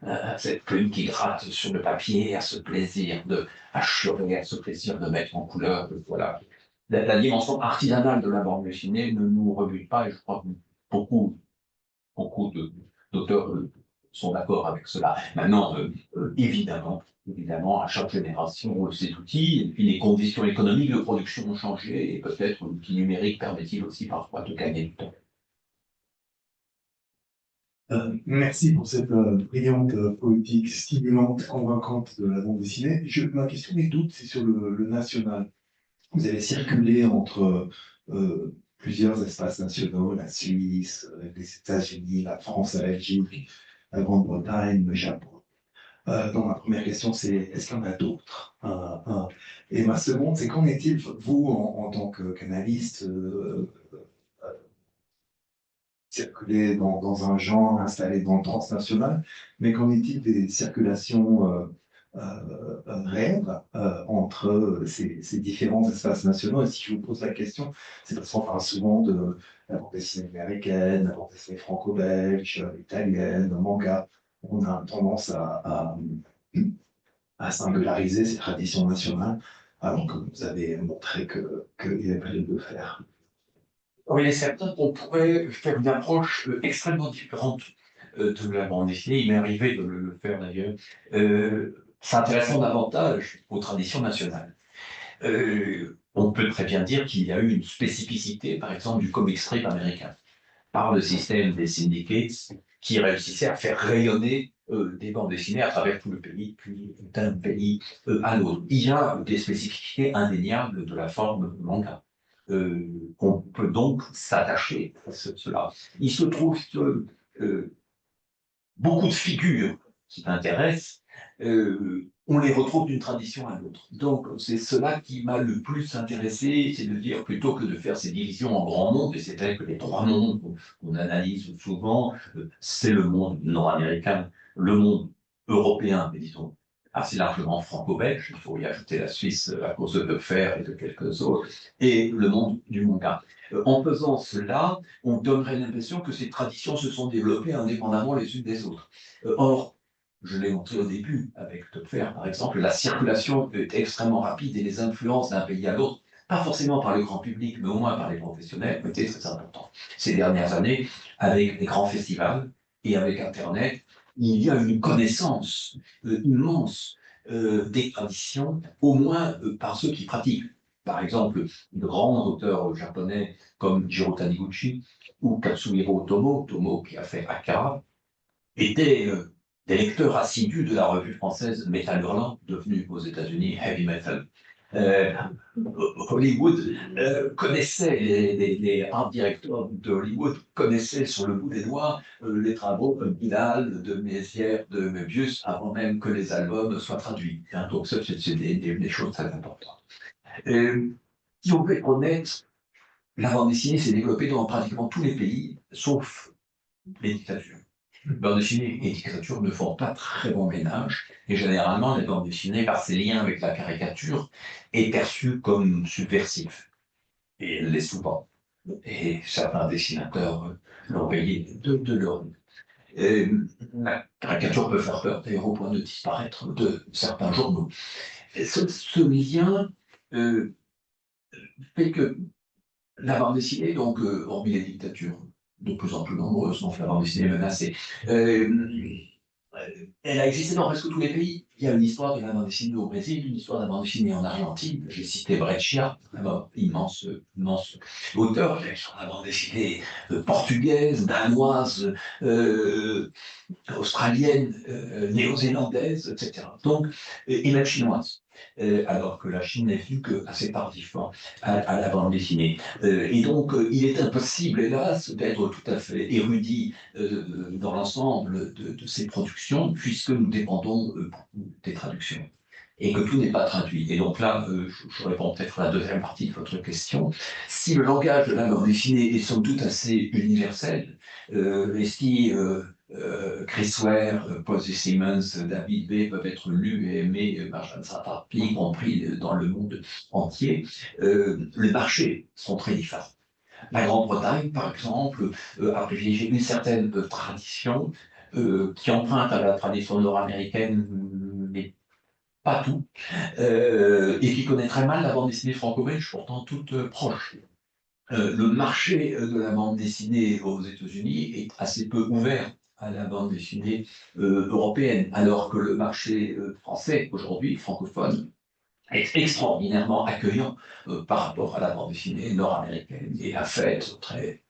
À cette plume qui gratte sur le papier, à ce plaisir de hachurer, à ce plaisir de mettre en couleur, voilà. La dimension artisanale de la bande dessinée ne nous rebute pas, et je crois que beaucoup d'auteurs sont d'accord avec cela. Maintenant, évidemment, à chaque génération, ces outils, et puis les conditions économiques de production ont changé, et peut-être l'outil numérique permet-il aussi parfois de gagner du temps. Merci pour cette brillante politique stimulante, convaincante de la bande dessinée. Ma question, mes doutes, c'est sur le national. Vous avez circulé entre plusieurs espaces nationaux, la Suisse, les États-Unis, la France, la Belgique, la Grande-Bretagne, le Japon. Donc ma première question, c'est est-ce qu'il y en a d'autres? Et ma seconde, c'est qu'en est-il, vous, en tant qu'analyste, circuler dans un genre installé dans le transnational, mais qu'en est-il des circulations réelles entre ces différents espaces nationaux? Et si je vous pose la question, c'est parce qu'on parle souvent de la bande dessinée américaine, la bande dessinée franco-belge, italienne, le manga. On a tendance à singulariser ces traditions nationales, alors que vous avez montré qu'il y avait de le faire. Oui, il est certain qu'on pourrait faire une approche extrêmement différente de la bande dessinée. Il m'est arrivé de le faire d'ailleurs, s'intéressant davantage aux traditions nationales. On peut très bien dire qu'il y a eu une spécificité, par exemple, du comic strip américain, par le système des syndicates qui réussissaient à faire rayonner des bandes dessinées à travers tout le pays, puis d'un pays à l'autre. Il y a des spécificités indéniables de la forme manga. On peut donc s'attacher à cela. Il se trouve que beaucoup de figures qui m'intéressent, on les retrouve d'une tradition à l'autre. Donc c'est cela qui m'a le plus intéressé, c'est de dire, plutôt que de faire ces divisions en grands mondes, et c'est vrai que les trois mondes qu'on analyse souvent, c'est le monde nord-américain le monde européen, mais disons assez largement franco-belge, il faut y ajouter la Suisse à cause de Pfeffer et de quelques autres, et le monde du manga. En faisant cela, on donnerait l'impression que ces traditions se sont développées indépendamment les unes des autres. Or, je l'ai montré au début avec Topfer, par exemple, la circulation est extrêmement rapide et les influences d'un pays à l'autre, pas forcément par le grand public, mais au moins par les professionnels, étaient très importantes. Ces dernières années, avec les grands festivals et avec Internet, il y a une connaissance immense des traditions, au moins par ceux qui pratiquent. Par exemple, de grands auteurs japonais comme Jiro Taniguchi ou Katsuhiro Otomo, Otomo qui a fait Akira, étaient des lecteurs assidus de la revue française Metal Hurlant, devenue aux États-Unis Heavy Metal. Euh, Hollywood connaissait, les art directeurs de Hollywood connaissaient sur le bout des doigts les travaux de Bilal, de Mézières, de Möbius, avant même que les albums soient traduits. Hein, donc, ça, c'est des choses très importantes. Si on veut être honnête, la bande dessinée s'est développée dans pratiquement tous les pays, sauf les dictatures. Bande dessinée et dictature ne font pas très bon ménage, et généralement, les bandes dessinées, par ses liens avec la caricature, est perçue comme subversive. Et elle l'est souvent. Et certains dessinateurs l'ont payé de leur. La caricature peut faire peur, d'ailleurs, au point de disparaître de certains journaux. Et ce lien fait que la bande dessinée, donc, hormis les dictatures de plus en plus nombreuses, donc la bande dessinée est menacée, elle a existé dans presque tous les pays. Il y a une histoire de la bande dessinée au Brésil, une histoire de la bande dessinée en Argentine. J'ai cité Breccia, immense auteur. Il y a une histoire de la bande dessinée portugaise, danoise, australienne, néo-zélandaise, etc. Donc, et même chinoise. Alors que la Chine n'est vue qu'assez tardivement à la bande dessinée. Et donc, il est impossible, hélas, d'être tout à fait érudit dans l'ensemble de ces productions, puisque nous dépendons beaucoup des traductions. Et que tout n'est pas traduit. Et donc là, je réponds peut-être à la deuxième partie de votre question. Si le langage de la bande dessinée est somme toute assez universel, et si Chris Ware, Paul C. Simmons, David B. peuvent être lus et aimés par Jeanne Sartre, y compris dans le monde entier, les marchés sont très différents. La Grande-Bretagne, par exemple, a privilégié une certaine tradition qui emprunte à la tradition nord-américaine, mais pas tout, et qui connaît très mal la bande dessinée franco-belge, pourtant toute proche. Le marché de la bande dessinée aux États-Unis est assez peu ouvert à la bande dessinée européenne, alors que le marché français, aujourd'hui, francophone, est extraordinairement accueillant par rapport à la bande dessinée nord-américaine et a fait très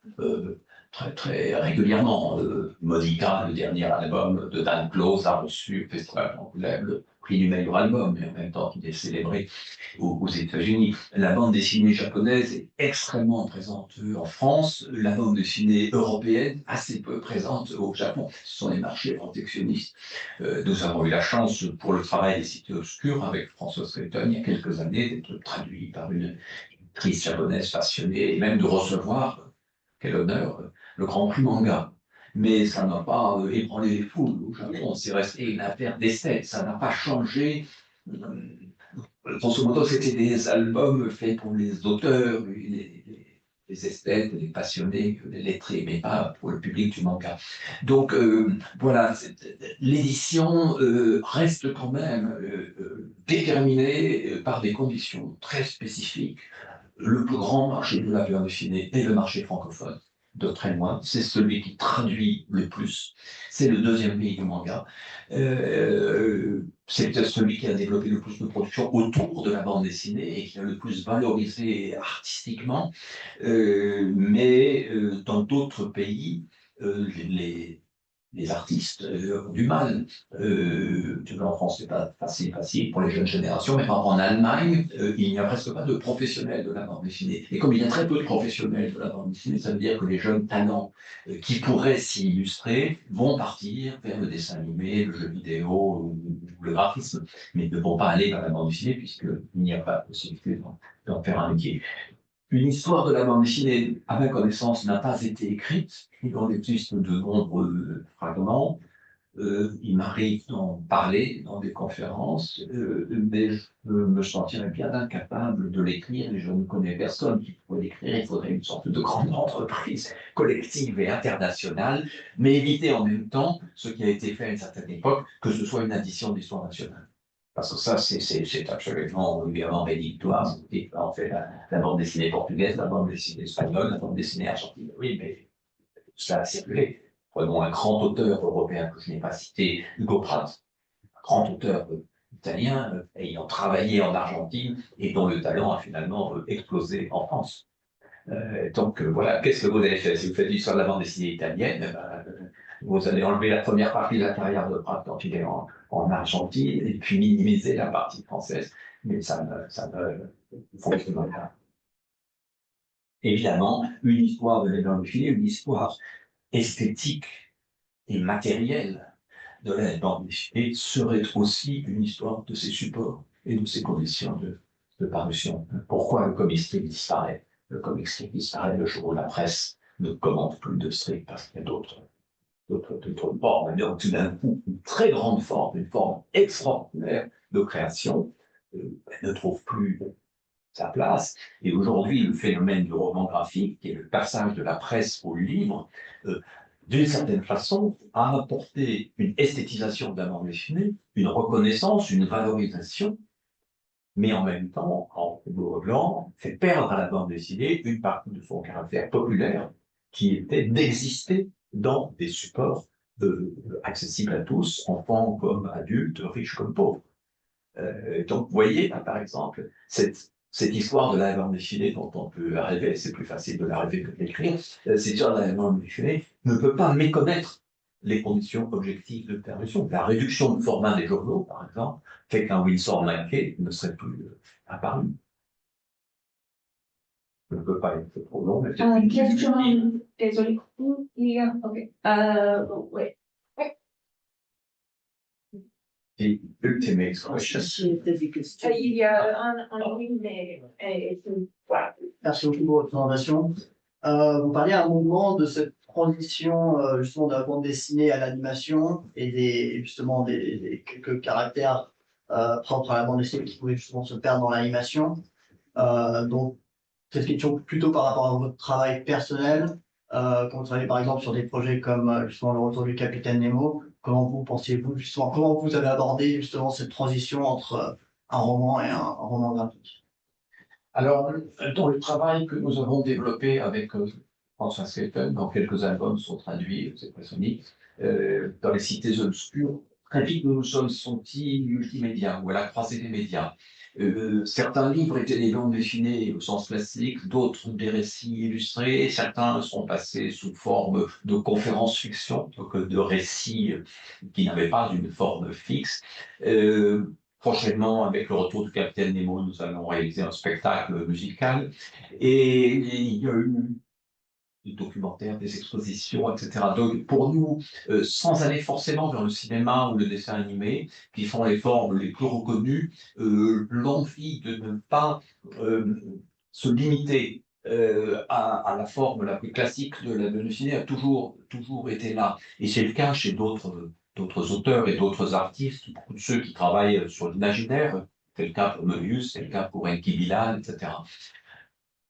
régulièrement. Modica, le dernier album de Dan Close, a reçu au Festival d'Angoulême le prix du meilleur album, mais en même temps qu'il est célébré aux États-Unis. La bande dessinée japonaise est extrêmement présente en France, la bande dessinée européenne assez peu présente au Japon. Ce sont les marchés protectionnistes. Nous avons eu la chance, pour le travail des cités obscures, avec François Skelton, il y a quelques années, d'être traduit par une actrice japonaise passionnée, et même de recevoir, quel honneur, le Grand Prix Manga. Mais ça n'a pas ébranlé les foules au Japon, c'est resté une affaire d'esthète, ça n'a pas changé. Grosso modo, c'était des albums faits pour les auteurs, les esthètes, les passionnés, les lettrés, mais pas pour le public du manga. Donc voilà, l'édition reste quand même déterminée par des conditions très spécifiques. Le plus grand marché de la bande dessinée est le marché francophone, de très loin. C'est celui qui traduit le plus. C'est le deuxième pays du manga. C'est peut-être celui qui a développé le plus de production autour de la bande dessinée et qui a le plus valorisé artistiquement. Mais dans d'autres pays, les artistes ont du mal. En France, c'est pas facile pour les jeunes générations, mais par exemple en Allemagne, il n'y a presque pas de professionnels de la bande dessinée. Et comme il y a très peu de professionnels de la bande dessinée, ça veut dire que les jeunes talents qui pourraient s'y illustrer vont partir vers le dessin animé, le jeu vidéo ou le graphisme, mais ne vont pas aller vers la bande dessinée puisqu'il n'y a pas de possibilité d'en faire un métier. Une histoire de la bande dessinée, à ma connaissance, n'a pas été écrite. Il en existe de nombreux fragments. Il m'arrive d'en parler dans des conférences, mais je me sentirais bien incapable de l'écrire et je ne connais personne qui pourrait l'écrire. Il faudrait une sorte de grande entreprise collective et internationale, mais éviter en même temps ce qui a été fait à une certaine époque, que ce soit une addition d'histoire nationale. Parce que ça, c'est absolument évidemment rédhibitoire. On fait la bande dessinée portugaise, la bande dessinée espagnole, la bande dessinée argentine. Oui, mais cela a circulé. Prenons un grand auteur européen que je n'ai pas cité, Hugo Pratt, un grand auteur italien ayant travaillé en Argentine et dont le talent a finalement explosé en France. Donc voilà, qu'est-ce que vous avez fait? Si vous faites l'histoire de la bande dessinée italienne, vous allez enlever la première partie de la carrière de Pratt quand il est en Argentine et puis minimiser la partie française. Mais ça ne fonctionne pas. Évidemment, une histoire de la bande dessinée, une histoire esthétique et matérielle de la bande dessinée serait aussi une histoire de ses supports et de ses conditions de parution. Pourquoi le comic strip disparaît? Le comic strip disparaît le jour où la presse ne commande plus de strip parce qu'il y a d'autres formes. Donc tout d'un coup, une très grande forme, une forme extraordinaire de création ne trouve plus sa place. Et aujourd'hui, le phénomène du roman graphique, qui est le passage de la presse au livre, d'une certaine façon, a apporté une esthétisation de la bande dessinée, une reconnaissance, une valorisation, mais en même temps, en blanc, fait perdre à la bande dessinée une partie de son caractère populaire, qui était d'exister dans des supports accessibles à tous, enfants comme adultes, riches comme pauvres. Donc, vous voyez, là, par exemple, cette histoire de la bande dessinée dont on peut rêver, c'est plus facile de la rêver que de l'écrire, cette histoire de la bande dessinée ne peut pas méconnaître les conditions objectives de parution. La réduction du format des journaux, par exemple, fait qu'un Winsor McCay ne serait plus apparu. Je ne peux pas être trop long, mais peut-être Question, désolé. Ok. Ouais. the ultimate question. Il y a un ligne, mais voilà. Merci beaucoup pour votre présentation. Vous parliez à un moment de cette transition justement de la bande dessinée à l'animation et justement des quelques caractères propres à la bande dessinée qui pouvaient justement se perdre dans l'animation. Donc, cette question plutôt par rapport à votre travail personnel, quand vous travaillez par exemple sur des projets comme justement le retour du Capitaine Nemo, comment vous pensiez-vous justement, comment vous avez abordé justement cette transition entre un roman et un roman graphique? Alors, dans le travail que nous avons développé avec François Skelton, dont quelques albums sont traduits aux États-Unis, dans les cités obscures, très vite nous nous sommes sentis multimédia, ou à la croisée des médias. Certains livres étaient des bandes dessinées au sens classique, d'autres des récits illustrés, certains sont passés sous forme de conférences fiction, donc de récits qui n'avaient pas une forme fixe. Prochainement, avec le retour du Capitaine Nemo, nous allons réaliser un spectacle musical. Et il y a eu des documentaires, des expositions, etc. Donc, pour nous, sans aller forcément vers le cinéma ou le dessin animé, qui sont les formes les plus reconnues, l'envie de ne pas se limiter à la forme la plus classique de la bande dessinée a toujours été là. Et c'est le cas chez d'autres auteurs et d'autres artistes, beaucoup de ceux qui travaillent sur l'imaginaire, c'est le cas pour Möbius, c'est le cas pour Enki Bilal, etc.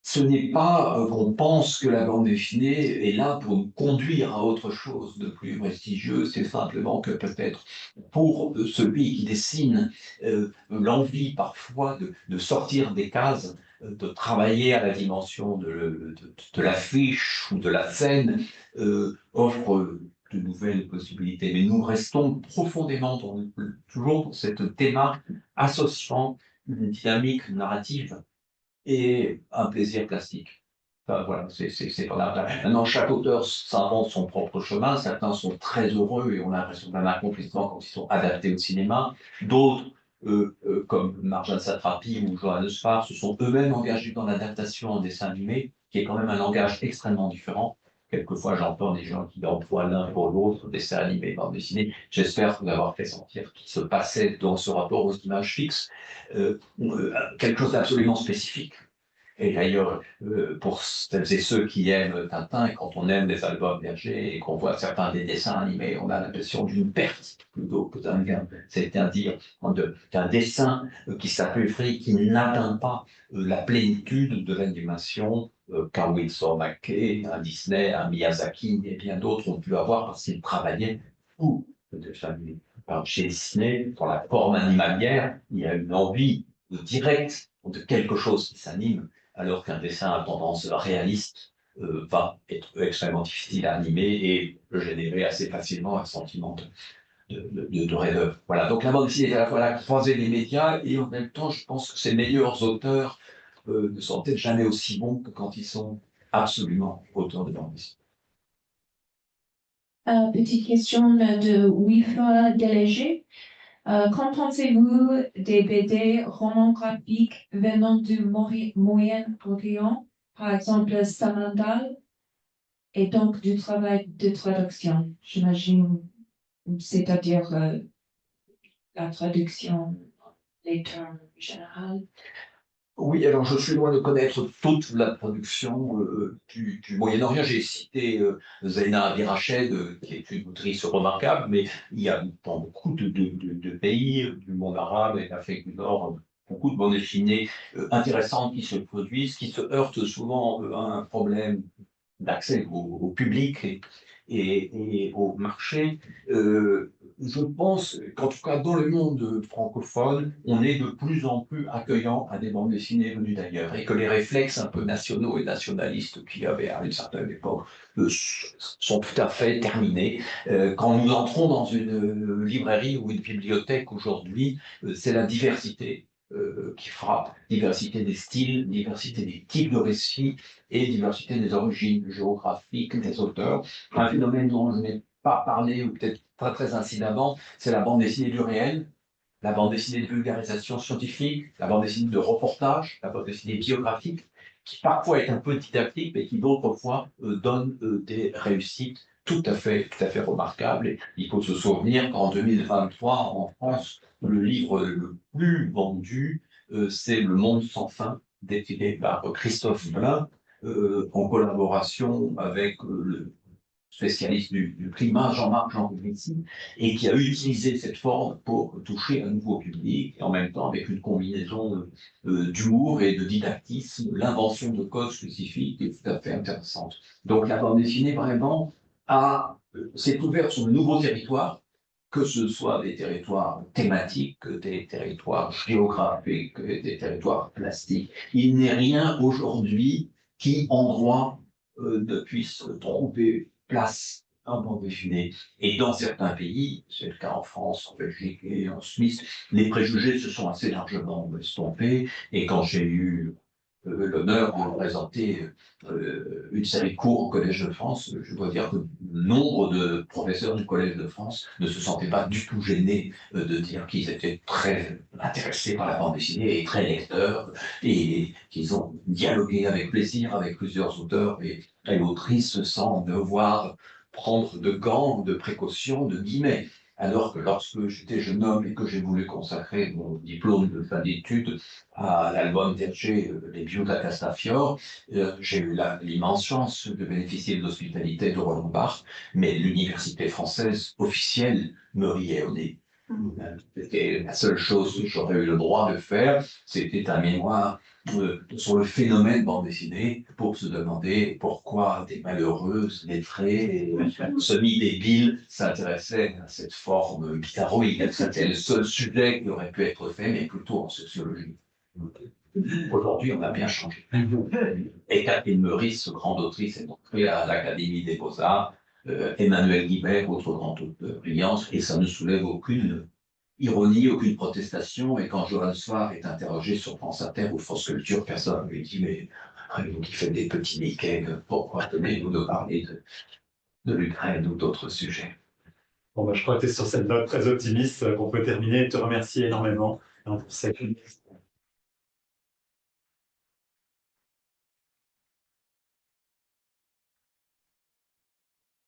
Ce n'est pas qu'on pense que la bande dessinée est là pour nous conduire à autre chose de plus prestigieux, c'est simplement que peut-être pour celui qui dessine l'envie parfois de sortir des cases, de travailler à la dimension de l'affiche ou de la scène, offre de nouvelles possibilités. Mais nous restons profondément toujours dans cette démarche associant une dynamique narrative et un plaisir plastique. Enfin, voilà, c'est pas là. Maintenant, chaque auteur s'invente son propre chemin. Certains sont très heureux et on a l'impression d'un accomplissement quand ils sont adaptés au cinéma. D'autres, comme Marjane Satrapi ou Johannes Farr, se sont eux-mêmes engagés dans l'adaptation en dessin animé, qui est quand même un langage extrêmement différent. Quelquefois, j'entends des gens qui emploient l'un pour l'autre, dessin animé, bande dessinée. J'espère vous avoir fait sentir qu'il se passait dans ce rapport aux images fixes quelque chose d'absolument spécifique. Et d'ailleurs, pour celles et ceux qui aiment Tintin, et quand on aime les albums Hergé et qu'on voit certains des dessins animés, on a l'impression d'une perte plutôt que d'un gain. C'est-à-dire d'un dessin qui s'appauvrit, qui n'atteint pas la plénitude de l'animation qu'un Winsor McCay, un Disney, un Miyazaki et bien d'autres ont pu avoir parce qu'ils travaillaient beaucoup de famille. Chez Disney, dans la forme animalière, il y a une envie directe de quelque chose qui s'anime, alors qu'un dessin à tendance réaliste va être extrêmement difficile à animer et peut générer assez facilement un sentiment de raideur. Voilà, donc la bande dessinée est à la fois la croisée des médias et en même temps, je pense que ses meilleurs auteurs ne sont peut-être jamais aussi bons que quand ils sont absolument auteurs de bande dessinée. Petite question de Wifa Délégué. Qu'en pensez-vous des BD romans graphiques venant du Moyen-Orient, par exemple Samandal, et donc du travail de traduction, j'imagine, c'est-à-dire la traduction des termes généraux? Oui, alors je suis loin de connaître toute la production du Moyen-Orient. J'ai cité Zeina Abirached, qui est une autrice remarquable, mais il y a dans beaucoup de pays du monde arabe et d'Afrique du Nord beaucoup de bandes dessinées intéressantes qui se produisent, qui se heurtent souvent à un problème d'accès au public et au marché. Je pense qu'en tout cas dans le monde francophone, on est de plus en plus accueillant à des bandes dessinées venues d'ailleurs et que les réflexes un peu nationaux et nationalistes qu'il y avait à une certaine époque sont tout à fait terminés. Quand nous entrons dans une librairie ou une bibliothèque aujourd'hui, c'est la diversité qui frappe, diversité des styles, diversité des types de récits et diversité des origines géographiques des auteurs. Un phénomène dont je n'ai pas parlé, ou peut-être pas très incidemment, c'est la bande dessinée du réel, la bande dessinée de vulgarisation scientifique, la bande dessinée de reportage, la bande dessinée biographique, qui parfois est un peu didactique, mais qui d'autres fois donne des réussites tout à fait remarquables. Et il faut se souvenir qu'en 2023, en France, le livre le plus vendu, c'est Le Monde sans fin, défilé par Christophe Blain, en collaboration avec le spécialiste du climat, Jean-Marc Jancovici, et qui a utilisé cette forme pour toucher un nouveau public, et en même temps avec une combinaison d'humour et de didactisme, l'invention de codes spécifiques est tout à fait intéressante. Donc la bande dessinée, vraiment, s'est ouverte sur de nouveaux territoires, que ce soit des territoires thématiques, des territoires géographiques, des territoires plastiques. Il n'est rien aujourd'hui qui, en droit, ne puisse trouver place en bande dessinée. Et dans certains pays, c'est le cas en France, en Belgique et en Suisse, les préjugés se sont assez largement estompés. Et quand j'ai eu l'honneur de présenter une série de cours au Collège de France, je dois dire que nombre de professeurs du Collège de France ne se sentaient pas du tout gênés de dire qu'ils étaient très intéressés par la bande dessinée et très lecteurs, et qu'ils ont dialogué avec plaisir avec plusieurs auteurs et autrices sans devoir prendre de gants, de précautions, de guillemets. Alors que lorsque j'étais jeune homme et que j'ai voulu consacrer mon diplôme de fin d'études à l'album d'Hergé, Les Bios de la Castafiore, j'ai eu l'immense chance de bénéficier de l'hospitalité de Roland Barthes, mais l'université française officielle me riait au nez. C'était la seule chose que j'aurais eu le droit de faire, c'était un mémoire sur le phénomène bande dessinée pour se demander pourquoi des malheureuses, lettrées et semi-débiles s'intéressaient à cette forme bizarroïde. C'était le seul sujet qui aurait pu être fait, mais plutôt en sociologie. Aujourd'hui, on a bien changé. Et Catherine Meurice, grande autrice, est entrée à l'Académie des Beaux-Arts, Emmanuel Guibert, autre grand auteur brillant, et ça ne soulève aucune ironie, aucune protestation. Et quand Johan Soir est interrogé sur France Inter ou France Culture, personne ne lui dit mais vous qui faites des petits Mickey, pourquoi tenez-vous de parler de l'Ukraine ou d'autres sujets? Bon, bah, je crois que tu es sur cette note très optimiste qu'on peut terminer et te remercier énormément pour cette